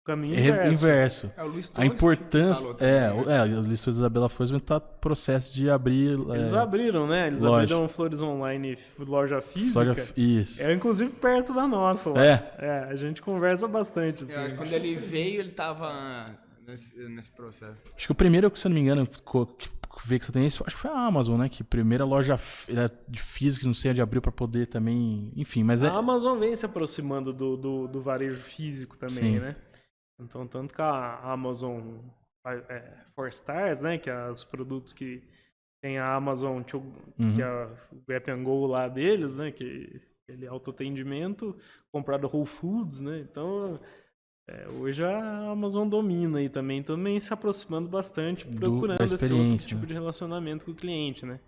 caminho inverso. O Luiz a importância também, o Luiz Torres e a Isabela Flores está em processo de abrir. Eles abriram, né? Eles abriram Flores Online, loja física. Isso. Inclusive perto da nossa. Lá. A gente conversa bastante. Assim. Eu acho que quando ele veio, ele tava nesse processo. Acho que o primeiro, se eu não me engano, que ver que você tem esse, acho que foi a Amazon, né? Que a primeira loja de física, não sei onde abriu para poder também, enfim, mas a Amazon vem se aproximando do varejo físico também, né? Então, tanto que a Amazon 4 Stars, né? Que é os produtos que tem a Amazon, que é o Grab and Go lá deles, né? Que ele é autoatendimento, comprado Whole Foods, né? Então, hoje a Amazon domina aí também se aproximando bastante, procurando esse outro tipo de relacionamento com o cliente, né?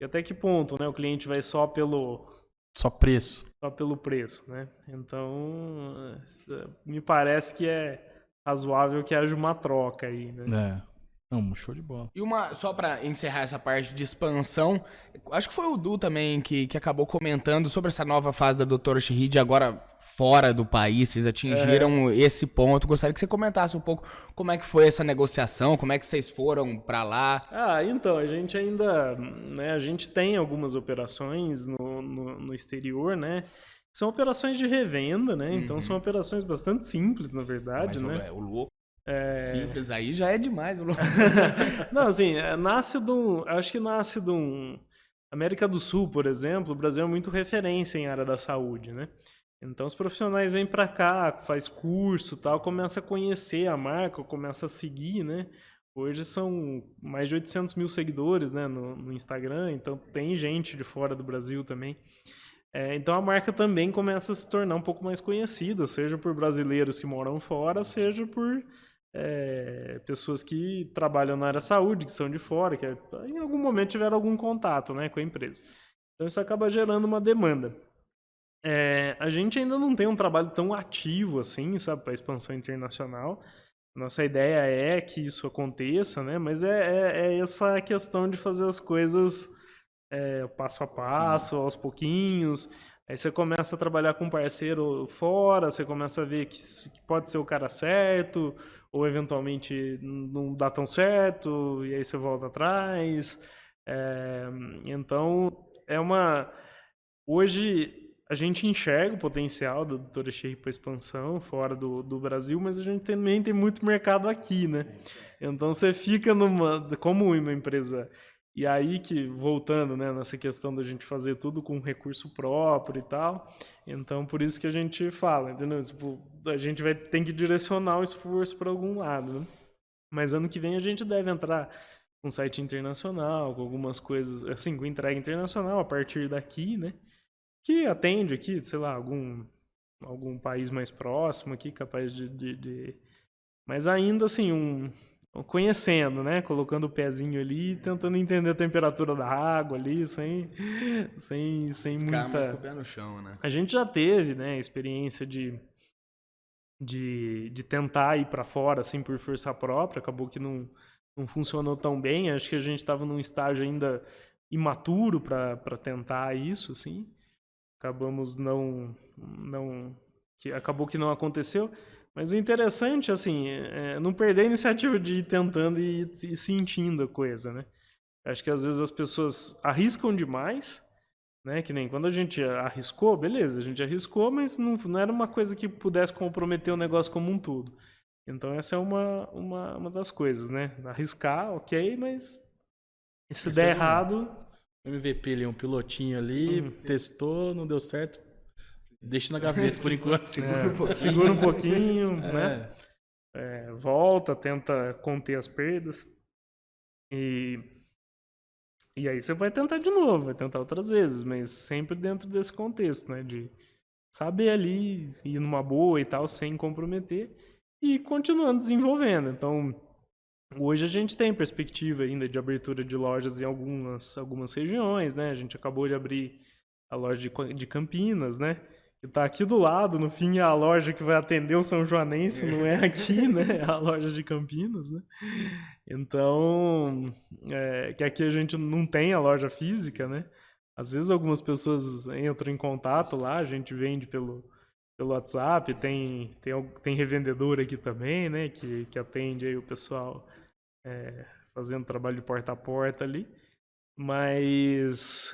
E até que ponto, né? O cliente vai só pelo preço, né? Então, me parece que é razoável que haja uma troca aí, né? Não, show de bola. E só pra encerrar essa parte de expansão, acho que foi o Du também que acabou comentando sobre essa nova fase da Doutora Cherry de agora fora do país, vocês atingiram esse ponto. Gostaria que você comentasse um pouco como é que foi essa negociação, como é que vocês foram pra lá. Então, a gente ainda, né, a gente tem algumas operações no exterior, né? São operações de revenda, né? Então são operações bastante simples, na verdade, né? O louco. Simples, aí já é demais. Não, assim, acho que nasce de um... América do Sul, por exemplo, o Brasil é muito referência em área da saúde, né? Então os profissionais vêm para cá, faz curso, tal, começa a conhecer a marca, começa a seguir, né? Hoje são mais de 800 mil seguidores, né, no Instagram, então tem gente de fora do Brasil também. Então a marca também começa a se tornar um pouco mais conhecida, seja por brasileiros que moram fora, seja por pessoas que trabalham na área da saúde, que são de fora, que em algum momento tiveram algum contato, né, com a empresa. Então isso acaba gerando uma demanda. A gente ainda não tem um trabalho tão ativo assim, sabe, para expansão internacional. Nossa ideia é que isso aconteça, né? Mas é essa questão de fazer as coisas passo a passo, aos pouquinhos. Aí você começa a trabalhar com um parceiro fora, você começa a ver que pode ser o cara certo, ou eventualmente não dá tão certo, e aí você volta atrás. Então, hoje a gente enxerga o potencial do Dr. Echeri para expansão fora do Brasil, mas a gente também tem muito mercado aqui, né? Então você fica como uma empresa. E aí que, voltando, né, nessa questão da gente fazer tudo com recurso próprio e tal, então por isso que a gente fala, entendeu? Tipo, a gente tem que direcionar o esforço para algum lado, né? Mas ano que vem a gente deve entrar com um site internacional, com algumas coisas, assim, com entrega internacional a partir daqui, né? Que atende aqui, sei lá, algum país mais próximo aqui, capaz de... Mas ainda assim, conhecendo, né? Colocando o pezinho ali, tentando entender a temperatura da água ali, sem Ficar mais com o muita... pé no chão, né? A gente já teve, né, experiência de tentar ir para fora, assim, por força própria, acabou que não funcionou tão bem, acho que a gente estava num estágio ainda imaturo para tentar isso, assim. Acabamos acabou que não aconteceu, mas o interessante, assim, é não perder a iniciativa de ir tentando e sentindo a coisa, né? Acho que às vezes as pessoas arriscam demais, né? Que nem quando a gente arriscou, beleza, a gente arriscou, mas não era uma coisa que pudesse comprometer o negócio como um todo. Então essa é uma das coisas, né? Arriscar, ok, mas se der errado... MVP ali, um pilotinho ali, testou, não deu certo. Deixa na gaveta por enquanto. Segura um pouquinho, né? Volta, tenta conter as perdas. E aí você vai tentar de novo, vai tentar outras vezes, mas sempre dentro desse contexto, né? De saber ali, ir numa boa e tal, sem comprometer, e continuando desenvolvendo. Então, hoje a gente tem perspectiva ainda de abertura de lojas em algumas regiões, né? A gente acabou de abrir a loja de Campinas, né? Que tá aqui do lado, no fim é a loja que vai atender o São Joanense, não é aqui, né? É a loja de Campinas, né? Então, que aqui a gente não tem a loja física, né? Às vezes algumas pessoas entram em contato lá, a gente vende pelo WhatsApp, tem revendedor aqui também, né? Que atende aí o pessoal fazendo trabalho de porta a porta ali. Mas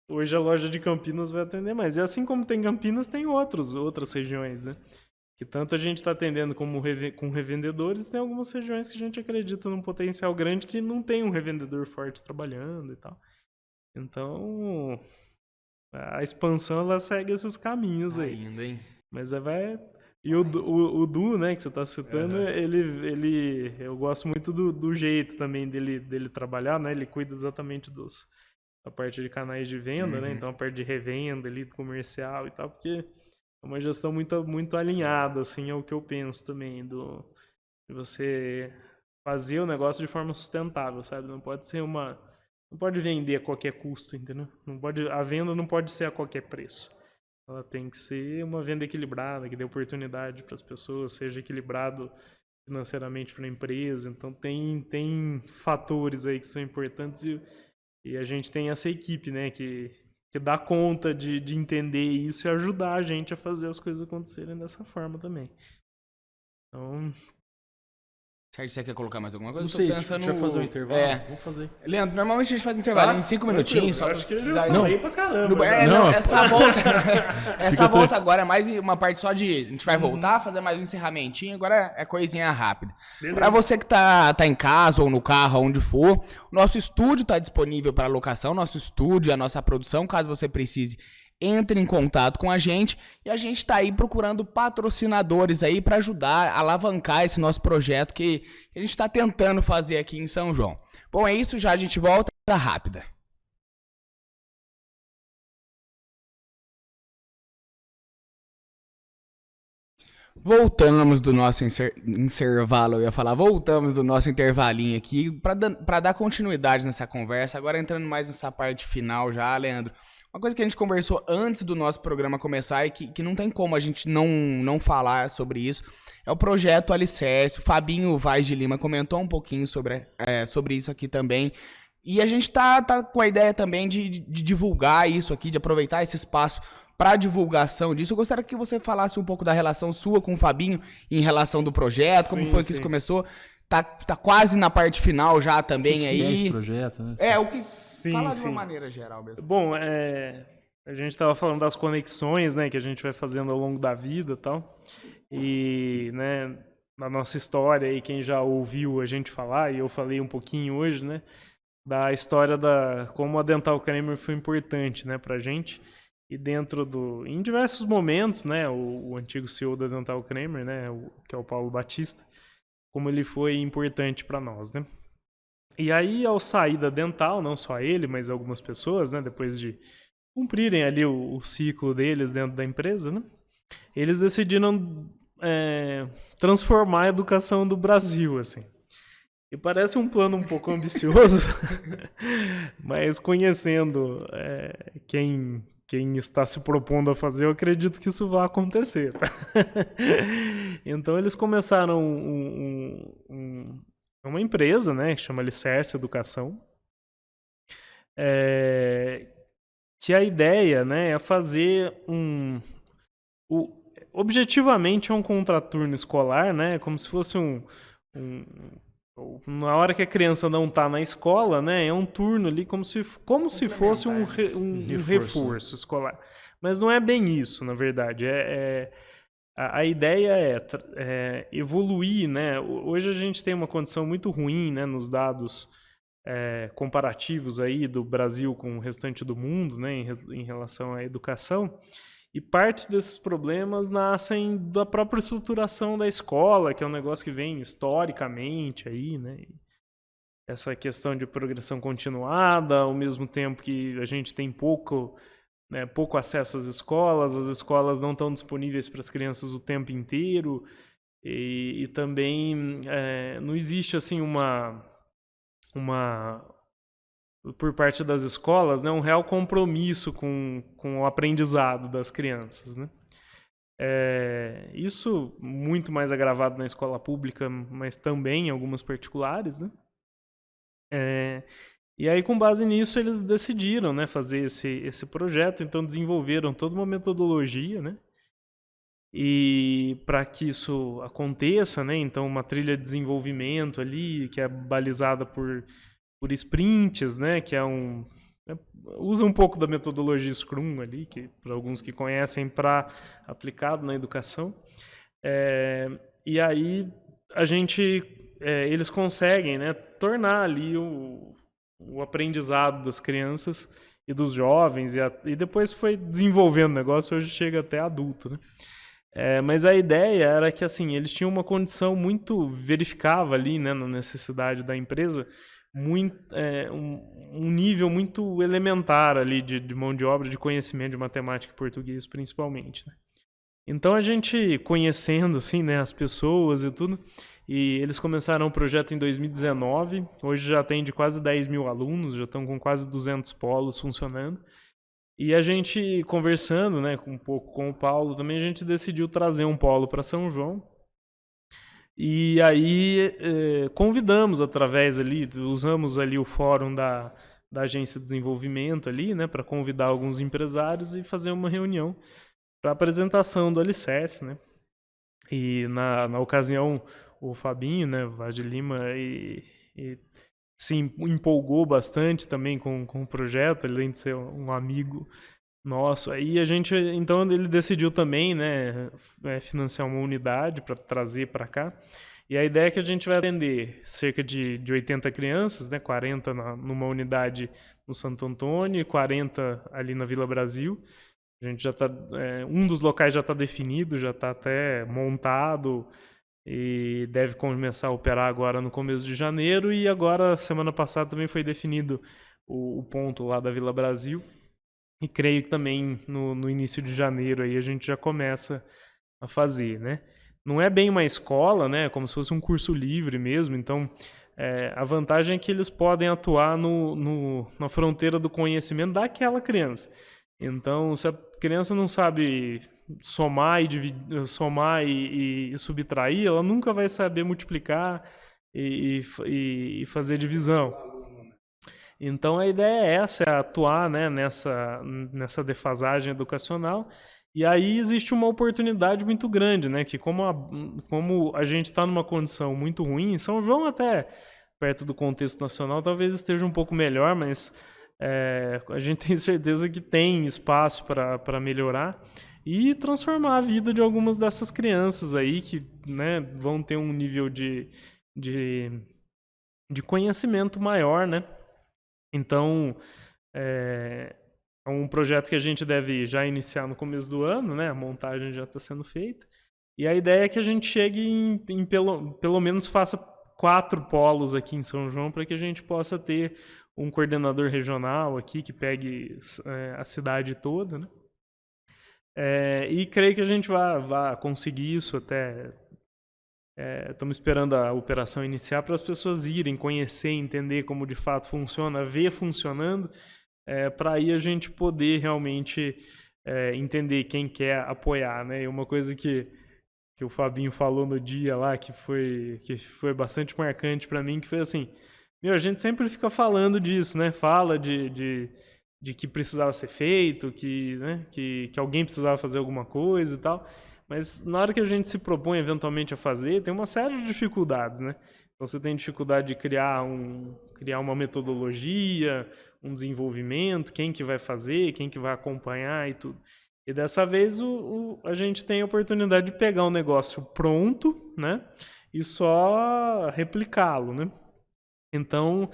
hoje a loja de Campinas vai atender mais. E assim como tem Campinas, tem outras regiões, né? Que tanto a gente está atendendo com revendedores, tem algumas regiões que a gente acredita num potencial grande que não tem um revendedor forte trabalhando e tal. Então, a expansão ela segue esses caminhos aí. Ainda, hein? Mas E o Du, né, que você está citando, eu gosto muito do jeito também dele trabalhar, né? Ele cuida exatamente da parte de canais de venda, né? Então a parte de revenda ali, comercial e tal, porque é uma gestão muito, muito alinhada, assim, ao que eu penso também, de você fazer o negócio de forma sustentável, sabe? Não pode vender a qualquer custo, entendeu? A venda não pode ser a qualquer preço. Ela tem que ser uma venda equilibrada, que dê oportunidade para as pessoas, seja equilibrado financeiramente para a empresa. Então tem fatores aí que são importantes e a gente tem essa equipe, né, que dá conta de entender isso e ajudar a gente a fazer as coisas acontecerem dessa forma também. Então, Sérgio, você quer colocar mais alguma coisa? Não sei, a gente vai fazer um intervalo? Vamos fazer. Leandro, normalmente a gente faz um intervalo em 5 minutinhos, só pra acho que eu precisar... já falei pra caramba. Essa volta agora é mais uma parte só de... A gente vai voltar, fazer mais um encerramentinho, agora é coisinha rápida. Beleza. Pra você que tá em casa ou no carro, onde for, o nosso estúdio tá disponível para locação, nosso estúdio, a nossa produção, caso você precise... Entre em contato com a gente e a gente está aí procurando patrocinadores aí para ajudar a alavancar esse nosso projeto que a gente está tentando fazer aqui em São João. Bom, é isso, já a gente volta rápida. Voltamos do nosso intervalo, eu ia falar, voltamos do nosso intervalinho aqui para dar continuidade nessa conversa, agora entrando mais nessa parte final já, Leandro. Uma coisa que a gente conversou antes do nosso programa começar e que não tem como a gente não falar sobre isso, é o projeto Alicerce. O Fabinho Vaz de Lima comentou um pouquinho sobre isso aqui também. E a gente tá com a ideia também de divulgar isso aqui, de aproveitar esse espaço para divulgação disso. Eu gostaria que você falasse um pouco da relação sua com o Fabinho em relação do projeto, como foi que isso começou. Tá quase na parte final já também aí. É esse projeto, né? Fala de uma maneira geral mesmo. Bom, a gente estava falando das conexões, né, que a gente vai fazendo ao longo da vida e tal. E, né, na nossa história aí, quem já ouviu a gente falar, e eu falei um pouquinho hoje, né, da história como a Dental Kramer foi importante, né, pra gente. E em diversos momentos, né, o antigo CEO da Dental Kramer, né, que é o Paulo Batista, como ele foi importante para nós, né? E aí, ao sair da Dental, não só ele, mas algumas pessoas, né, depois de cumprirem ali o ciclo deles dentro da empresa, né, eles decidiram transformar a educação do Brasil, assim. E parece um plano um pouco ambicioso, mas conhecendo quem está se propondo a fazer, eu acredito que isso vai acontecer. Tá? Então, eles começaram uma empresa, né, que chama Alicerce Educação, que a ideia, né, é fazer objetivamente é um contraturno escolar, né, como se fosse na hora que a criança não está na escola, né, é um turno ali como se fosse um reforço escolar. Mas não é bem isso, na verdade. A ideia é evoluir, né? Hoje a gente tem uma condição muito ruim, né, nos dados comparativos aí do Brasil com o restante do mundo, né, em relação à educação. E parte desses problemas nascem da própria estruturação da escola, que é um negócio que vem historicamente aí, né? Essa questão de progressão continuada, ao mesmo tempo que a gente tem pouco acesso às escolas, as escolas não estão disponíveis para as crianças o tempo inteiro, e também não existe assim por parte das escolas, né, um real compromisso com o aprendizado das crianças, né? Isso muito mais agravado na escola pública, mas também em algumas particulares, né? E aí, com base nisso, eles decidiram, né, fazer esse projeto, então desenvolveram toda uma metodologia, né? E para que isso aconteça, né, então uma trilha de desenvolvimento ali, que é balizada por sprints, né, que usa um pouco da metodologia Scrum ali, que para alguns que conhecem, para aplicado na educação. E aí eles conseguem, né, tornar ali o aprendizado das crianças e dos jovens, e depois foi desenvolvendo o negócio, hoje chega até adulto, né? Mas a ideia era que assim, eles tinham uma condição muito verificável ali, né, na necessidade da empresa, um nível muito elementar ali de mão de obra, de conhecimento de matemática e português, principalmente, né? Então a gente conhecendo assim, né, as pessoas e tudo, e eles começaram o projeto em 2019, hoje já tem de quase 10 mil alunos, já estão com quase 200 polos funcionando, e a gente conversando, né, um pouco com o Paulo também, a gente decidiu trazer um polo para São João. E aí convidamos através ali, usamos ali o fórum da agência de desenvolvimento ali, né, para convidar alguns empresários e fazer uma reunião para apresentação do Alicerce, né? E na ocasião o Fabinho, né, Vaz de Lima, e se empolgou bastante também com o projeto, além de ser um amigo nosso. Aí então ele decidiu também, né, financiar uma unidade para trazer para cá. E a ideia é que a gente vai atender cerca de 80 crianças, né, 40 numa unidade no Santo Antônio e 40 ali na Vila Brasil. A gente já tá, um dos locais já está definido, já está até montado e deve começar a operar agora no começo de janeiro. E agora, semana passada, também foi definido o ponto lá da Vila Brasil. E creio que também no início de janeiro aí a gente já começa a fazer, né? Não é bem uma escola, né? É como se fosse um curso livre mesmo. Então, a vantagem é que eles podem atuar na fronteira do conhecimento daquela criança. Então, se a criança não sabe somar e subtrair, ela nunca vai saber multiplicar e fazer divisão. Então, a ideia é essa, é atuar, né, nessa defasagem educacional. E aí existe uma oportunidade muito grande, né? Que como a gente está numa condição muito ruim, São João até perto do contexto nacional talvez esteja um pouco melhor, mas a gente tem certeza que tem espaço para melhorar e transformar a vida de algumas dessas crianças aí que, né, vão ter um nível de conhecimento maior, né? Então, é um projeto que a gente deve já iniciar no começo do ano, né? A montagem já está sendo feita. E a ideia é que a gente chegue em pelo menos faça 4 polos aqui em São João para que a gente possa ter um coordenador regional aqui que pegue a cidade toda, né? E creio que a gente vai conseguir isso até... Estamos esperando a operação iniciar para as pessoas irem, conhecer, entender como de fato funciona, ver funcionando, para aí a gente poder realmente entender quem quer apoiar, né? E uma coisa que o Fabinho falou no dia lá, que foi bastante marcante para mim, que foi assim, a gente sempre fica falando disso, né? Fala de que precisava ser feito, né? que alguém precisava fazer alguma coisa e tal, mas na hora que a gente se propõe eventualmente a fazer, tem uma série de dificuldades, né? Então você tem dificuldade de criar uma metodologia, um desenvolvimento, quem que vai fazer, quem que vai acompanhar e tudo. E dessa vez a gente tem a oportunidade de pegar um negócio pronto, né? E só replicá-lo, né? Então,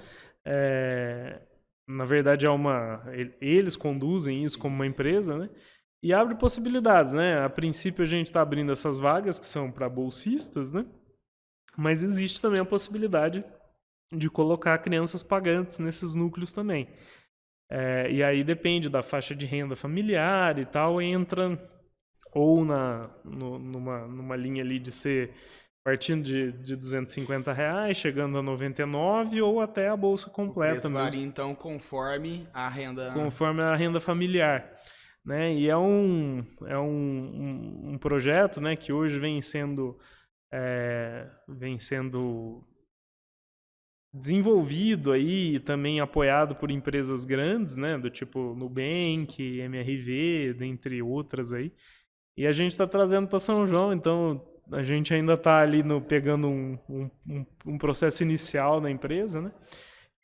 na verdade, eles conduzem isso como uma empresa, né? E abre possibilidades, né? A princípio a gente está abrindo essas vagas que são para bolsistas, né? Mas existe também a possibilidade de colocar crianças pagantes nesses núcleos também. E aí depende da faixa de renda familiar e tal, entra ou numa linha ali de ser partindo de R$250, chegando a 99 ou até a bolsa completa. O preço varia, então, conforme a renda... Conforme a renda familiar. Né? E é um projeto, né, que hoje vem sendo desenvolvido aí e também apoiado por empresas grandes, né, do tipo Nubank, MRV, dentre outras aí. E a gente está trazendo para São João, então a gente ainda está ali pegando um processo inicial na empresa, né?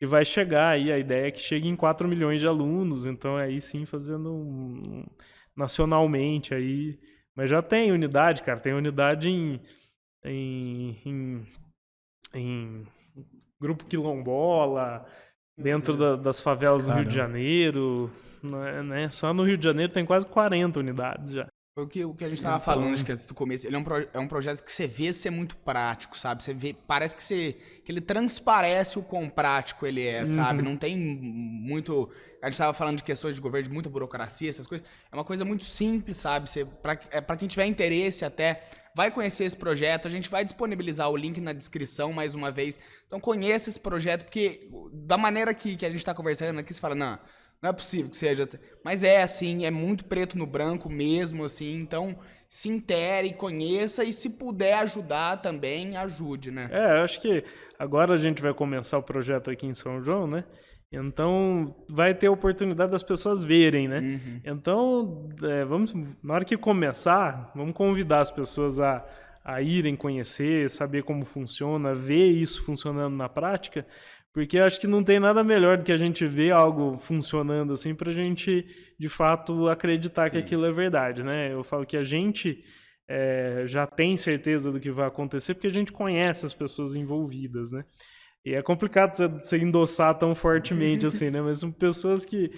E vai chegar aí, a ideia é que chegue em 4 milhões de alunos, então aí sim fazendo nacionalmente aí. Mas já tem unidade, cara, tem unidade em Grupo Quilombola, dentro das favelas do Rio de Janeiro, né? Só no Rio de Janeiro tem quase 40 unidades já. Foi o que a gente estava falando, acho que do começo. Ele é um projeto que você vê ser muito prático, sabe? Você vê, parece que ele transparece o quão prático ele é, sabe? Não tem muito... A gente estava falando de questões de governo, de muita burocracia, essas coisas. É uma coisa muito simples, sabe? Para quem tiver interesse até, vai conhecer esse projeto. A gente vai disponibilizar o link na descrição mais uma vez. Então conheça esse projeto, porque da maneira que a gente está conversando aqui, você fala, não é possível que seja, mas assim, é muito preto no branco mesmo, assim, então se intere, conheça e se puder ajudar também, ajude, né? Eu acho que agora a gente vai começar o projeto aqui em São João, né? Então vai ter a oportunidade das pessoas verem, né? Então, na hora que começar, vamos convidar as pessoas a a irem conhecer, saber como funciona, ver isso funcionando na prática, porque acho que não tem nada melhor do que a gente ver algo funcionando assim pra gente, de fato, acreditar que aquilo é verdade, né? Eu falo que a gente já tem certeza do que vai acontecer porque a gente conhece as pessoas envolvidas, né? E é complicado você endossar tão fortemente assim, né? Mas são pessoas que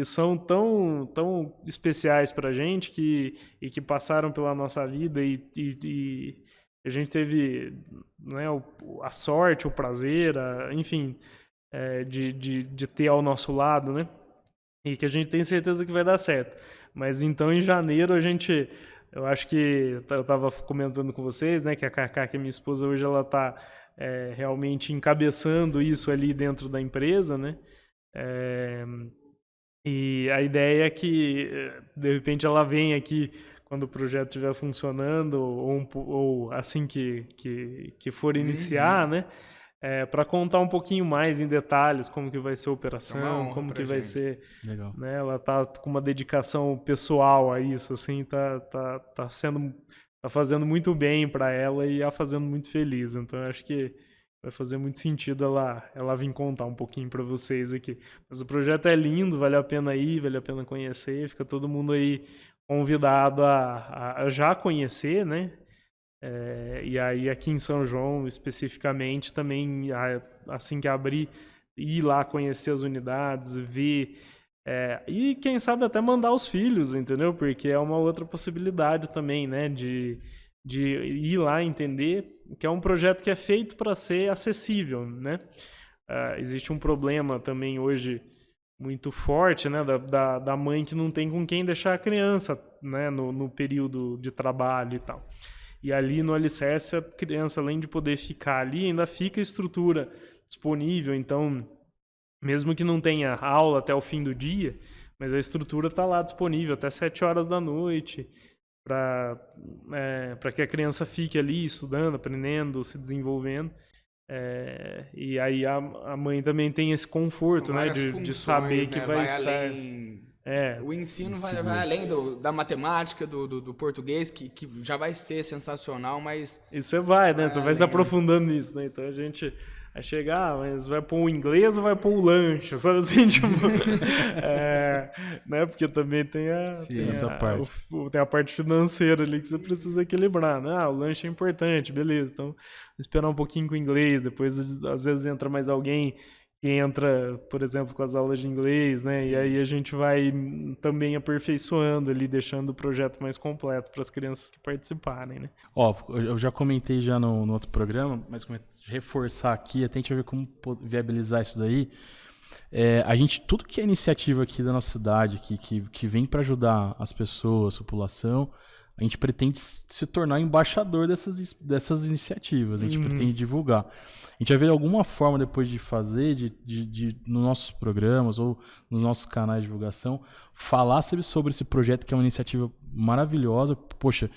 são tão especiais pra gente e que passaram pela nossa vida e a gente teve, né, a sorte, o prazer, enfim, de ter ao nosso lado, né? E que a gente tem certeza que vai dar certo. Mas então em janeiro eu acho que eu estava comentando com vocês, né, que a Cacá, que é minha esposa, hoje ela está realmente encabeçando isso ali dentro da empresa, né? E a ideia é que, de repente, ela vem aqui quando o projeto estiver funcionando ou assim que for iniciar, né? Para contar um pouquinho mais em detalhes como que vai ser a operação, como que vai ser. Legal. Né? Ela tá com uma dedicação pessoal a isso, assim, tá fazendo muito bem para ela e a fazendo muito feliz. Então eu acho que vai fazer muito sentido ela vir contar um pouquinho para vocês aqui. Mas o projeto é lindo, vale a pena ir, vale a pena conhecer, fica todo mundo aí convidado a já conhecer, né? E aí aqui em São João, especificamente, também, assim que abrir, ir lá conhecer as unidades, ver, e quem sabe até mandar os filhos, entendeu? Porque é uma outra possibilidade também, né? De ir lá entender que é um projeto que é feito para ser acessível, né? Existe um problema também hoje muito forte, né, da mãe que não tem com quem deixar a criança, né, no período de trabalho e tal. E ali no Alicerce, a criança, além de poder ficar ali, ainda fica a estrutura disponível. Então, mesmo que não tenha aula até o fim do dia, mas a estrutura está lá disponível até 7 horas da noite, para que a criança fique ali estudando, aprendendo, se desenvolvendo. E aí a mãe também tem esse conforto, né, de saber que vai estar... Além... O ensino vai além da matemática, do português, que já vai ser sensacional, mas... E você vai, né? Você vai se aprofundando nisso, né? Então a gente vai chegar, mas vai pôr o inglês ou vai pôr o lanche, sabe assim? Tipo, né? Porque também tem tem a parte financeira ali que você precisa equilibrar, né? O lanche é importante, beleza. Então, esperar um pouquinho com o inglês, depois às vezes entra mais alguém que entra, por exemplo, com as aulas de inglês, né? Sim. E aí a gente vai também aperfeiçoando ali, deixando o projeto mais completo para as crianças que participarem, né? Eu já comentei já no outro programa, mas reforçar aqui, até a gente ver como viabilizar isso daí. Tudo que é iniciativa aqui da nossa cidade, que vem para ajudar as pessoas, a população, a gente pretende se tornar embaixador dessas iniciativas, a gente pretende divulgar. A gente vai ver alguma forma depois de fazer, nos nossos programas ou nos nossos canais de divulgação, falar sobre esse projeto que é uma iniciativa maravilhosa. Poxa,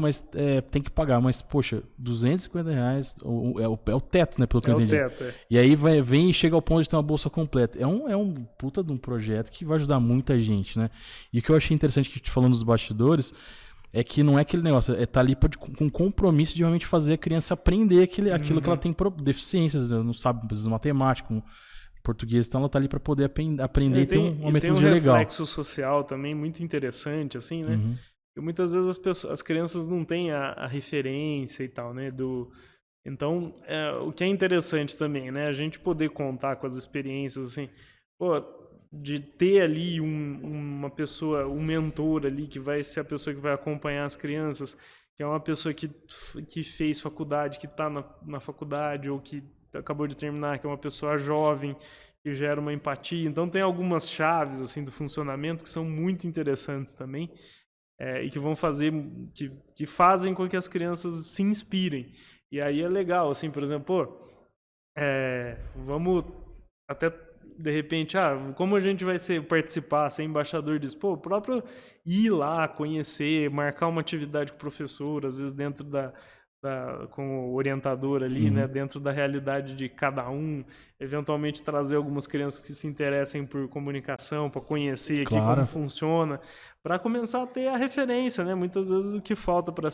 mas tem que pagar, mas poxa, R$250 é o teto, né, pelo que eu entendi. É o teto, E aí vem e chega ao ponto de ter uma bolsa completa. É um puta de um projeto que vai ajudar muita gente, né? E o que eu achei interessante que a gente falou nos bastidores é que não é aquele negócio, tá ali com compromisso de realmente fazer a criança aprender aquilo que ela tem deficiências, não sabe, precisa de matemática, português, então ela tá ali para poder aprender e ter uma metodologia legal. Tem um reflexo social também muito interessante, assim, né? E muitas vezes as crianças não têm a referência e tal, né? Então, o que é interessante também, né? A gente poder contar com as experiências, assim, de ter ali uma pessoa, um mentor ali, que vai ser a pessoa que vai acompanhar as crianças, que é uma pessoa que fez faculdade, que está na faculdade, ou que acabou de terminar, que é uma pessoa jovem, que gera uma empatia. Então, tem algumas chaves, assim, do funcionamento que são muito interessantes também, e que vão fazer, que fazem com que as crianças se inspirem. E aí é legal, assim, por exemplo, vamos até, de repente, como a gente vai participar, ser embaixador disso? O próprio ir lá, conhecer, marcar uma atividade com o professor, às vezes dentro com o orientador ali, né, dentro da realidade de cada um, eventualmente trazer algumas crianças que se interessem por comunicação, para conhecer aqui como funciona, para começar a ter a referência, né? Muitas vezes o que falta para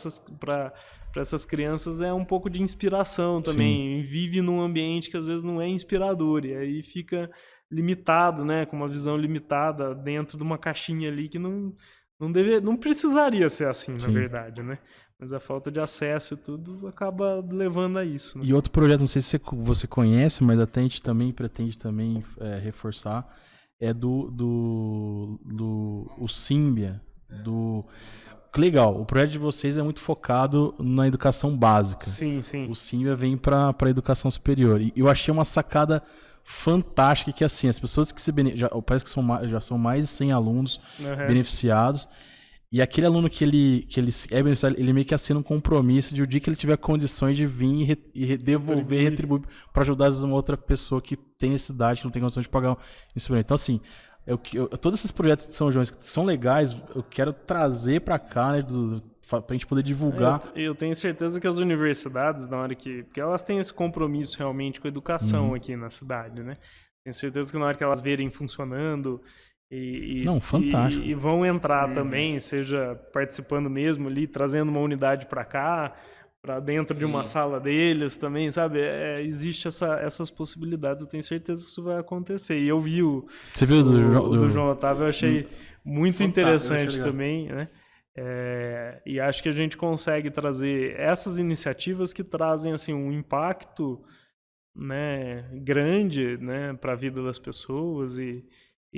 essas crianças é um pouco de inspiração também. Vive num ambiente que às vezes não é inspirador, e aí fica limitado, né, com uma visão limitada dentro de uma caixinha ali que não precisaria ser assim, na verdade, né? Mas a falta de acesso e tudo acaba levando a isso. Né? E outro projeto, não sei se você conhece, mas até a gente também pretende também reforçar, é do Símbia. Legal, o projeto de vocês é muito focado na educação básica. Sim, sim. O Símbia vem para a educação superior. E eu achei uma sacada fantástica que, assim, as pessoas que parece que já são mais de 100 alunos beneficiados. E aquele aluno que ele é beneficiário, ele meio que assina um compromisso de o dia que ele tiver condições de vir e devolver, retribuir, para ajudar às vezes uma outra pessoa que tem necessidade, que não tem condições de pagar um instrumento. Então, assim, todos esses projetos de São João que são legais, eu quero trazer para cá, né, pra gente poder divulgar. Eu tenho certeza que as universidades, na hora porque elas têm esse compromisso realmente com a educação aqui na cidade, né? Tenho certeza que na hora que elas verem funcionando fantástico. E vão entrar também, seja participando mesmo ali, trazendo uma unidade para cá, para dentro de uma sala deles também, sabe? Existe essas possibilidades, eu tenho certeza que isso vai acontecer. E eu vi Você viu do João Otávio, eu achei muito interessante também, né? E acho que a gente consegue trazer essas iniciativas que trazem assim, um impacto, né, grande, né, para a vida das pessoas e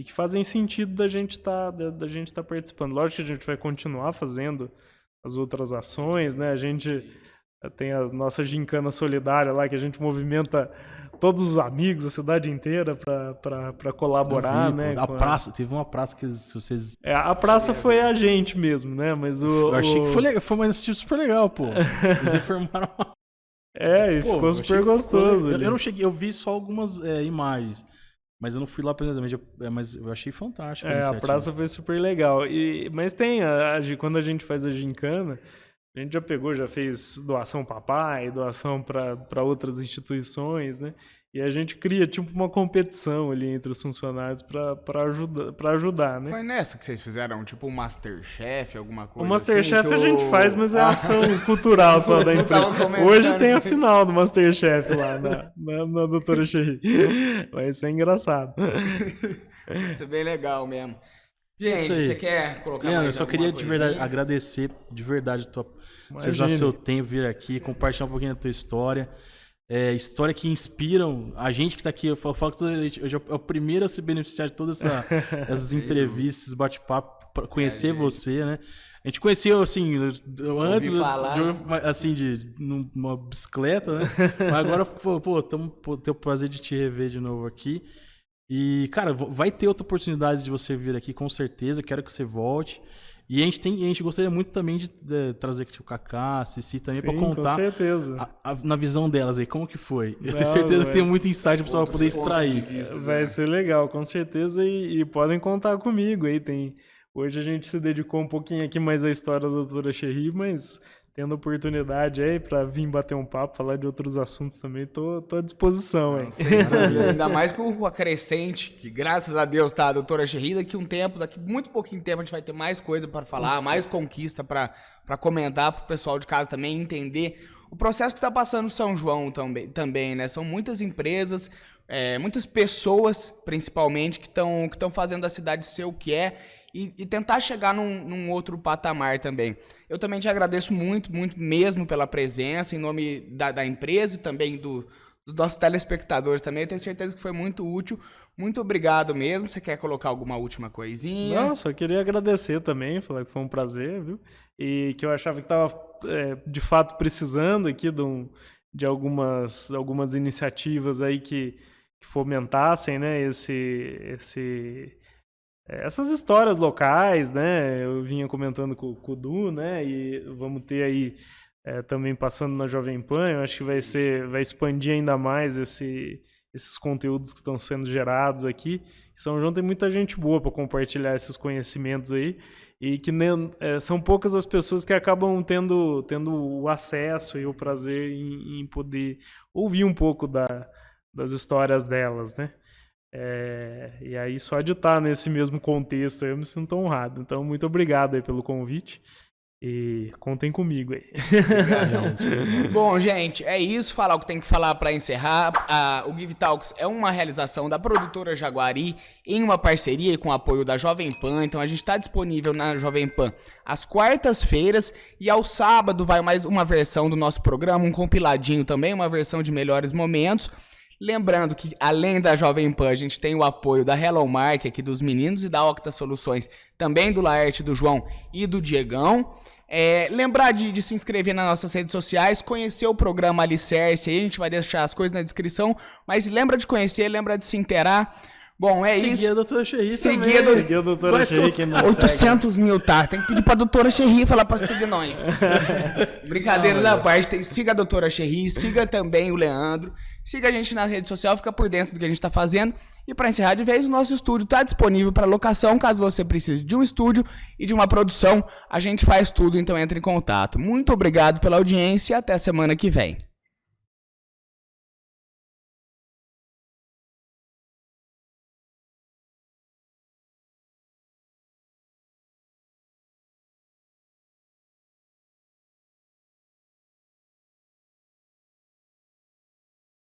que fazem sentido da gente tá participando. Lógico que a gente vai continuar fazendo as outras ações, né? A gente tem a nossa gincana solidária lá, que a gente movimenta todos os amigos, a cidade inteira para colaborar, né? Praça, teve uma praça que vocês... a praça foi a gente mesmo, né? Mas eu achei que foi legal, foi uma iniciativa super legal, pô. Eles informaram... e ficou super gostoso. Eu não cheguei, eu vi só algumas imagens. Mas eu não fui lá precisamente, mas eu achei fantástico. A praça foi super legal. Mas tem, quando a gente faz a gincana, a gente já fez doação papai, doação para outras instituições, né? E a gente cria tipo uma competição ali entre os funcionários para ajudar, né? Foi nessa que vocês fizeram, tipo um Masterchef, alguma coisa? O Masterchef assim, a gente faz, mas é ação cultural só da empresa. Hoje tem a final do Masterchef lá na Doutora Cherry. Vai ser engraçado. Vai ser bem legal mesmo. Gente, você quer colocar mais eu só queria de verdade agradecer de verdade você usar seu tempo, vir aqui, compartilhar um pouquinho da tua história. História que inspiram a gente que tá aqui. Eu falo que hoje é o primeiro a se beneficiar de todas essas entrevistas, bate-papo, pra conhecer você, né? A gente conheceu, assim, antes, numa bicicleta, né? Mas agora, ter o prazer de te rever de novo aqui. E, cara, vai ter outra oportunidade de você vir aqui, com certeza. Eu quero que você volte. E a gente gostaria muito também de trazer aqui o Kaká, a Cici também, para contar com certeza. Na visão delas aí, como que foi. Eu tenho certeza que tem muito insight para o pessoal poder extrair. Vai ser legal, com certeza, e podem contar comigo aí. Hoje a gente se dedicou um pouquinho aqui mais à história da Doutora Cherry, mas tendo oportunidade aí para vir bater um papo, falar de outros assuntos também, tô à disposição. Aí. Ainda mais com a crescente, que graças a Deus tá a Doutora Cherry, daqui muito pouquinho tempo a gente vai ter mais coisa para falar, mais conquista para comentar pro pessoal de casa também entender o processo que está passando São João também, né? São muitas empresas, muitas pessoas, principalmente, que estão fazendo a cidade ser o que é, e tentar chegar num outro patamar também. Eu também te agradeço muito, muito mesmo pela presença, em nome da empresa e também dos nossos telespectadores também. Eu tenho certeza que foi muito útil. Muito obrigado mesmo. Você quer colocar alguma última coisinha? Não, só queria agradecer também, falar que foi um prazer, viu? E que eu achava que estava, de fato, precisando aqui de algumas iniciativas aí que fomentassem, né, essas histórias locais, né? Eu vinha comentando com o Du, né? E vamos ter aí também passando na Jovem Pan. Eu acho que vai expandir ainda mais esses conteúdos que estão sendo gerados aqui. São João tem muita gente boa para compartilhar esses conhecimentos aí. e que são poucas as pessoas que acabam tendo o acesso e o prazer em poder ouvir um pouco das histórias delas, né? E aí só de estar nesse mesmo contexto eu me sinto honrado. Então, muito obrigado aí pelo convite. E contem comigo aí. Bom, gente, é isso. Falar o que tem que falar para encerrar. O Give Talks é uma realização da produtora Jaguari em uma parceria e com apoio da Jovem Pan. Então a gente está disponível na Jovem Pan às quartas-feiras e ao sábado vai mais uma versão do nosso programa, um compiladinho também, uma versão de melhores momentos. Lembrando que, além da Jovem Pan, a gente tem o apoio da Hello Mark aqui dos meninos e da Octa Soluções, também do Laerte, do João e do Diegão. Lembrar de se inscrever nas nossas redes sociais, conhecer o programa Alicerce, aí a gente vai deixar as coisas na descrição, mas lembra de conhecer, lembra de se inteirar. Bom, isso. Seguir a doutora Cherry também. Seguir a doutora Cherry, quem não 800 mil, tá? Tem que pedir pra doutora Cherry falar pra seguir nós. Brincadeira da parte. Siga a doutora Cherry, siga também o Leandro. Siga a gente na rede social, fica por dentro do que a gente tá fazendo. E pra encerrar de vez, o nosso estúdio tá disponível pra locação. Caso você precise de um estúdio e de uma produção, a gente faz tudo, então entre em contato. Muito obrigado pela audiência e até semana que vem.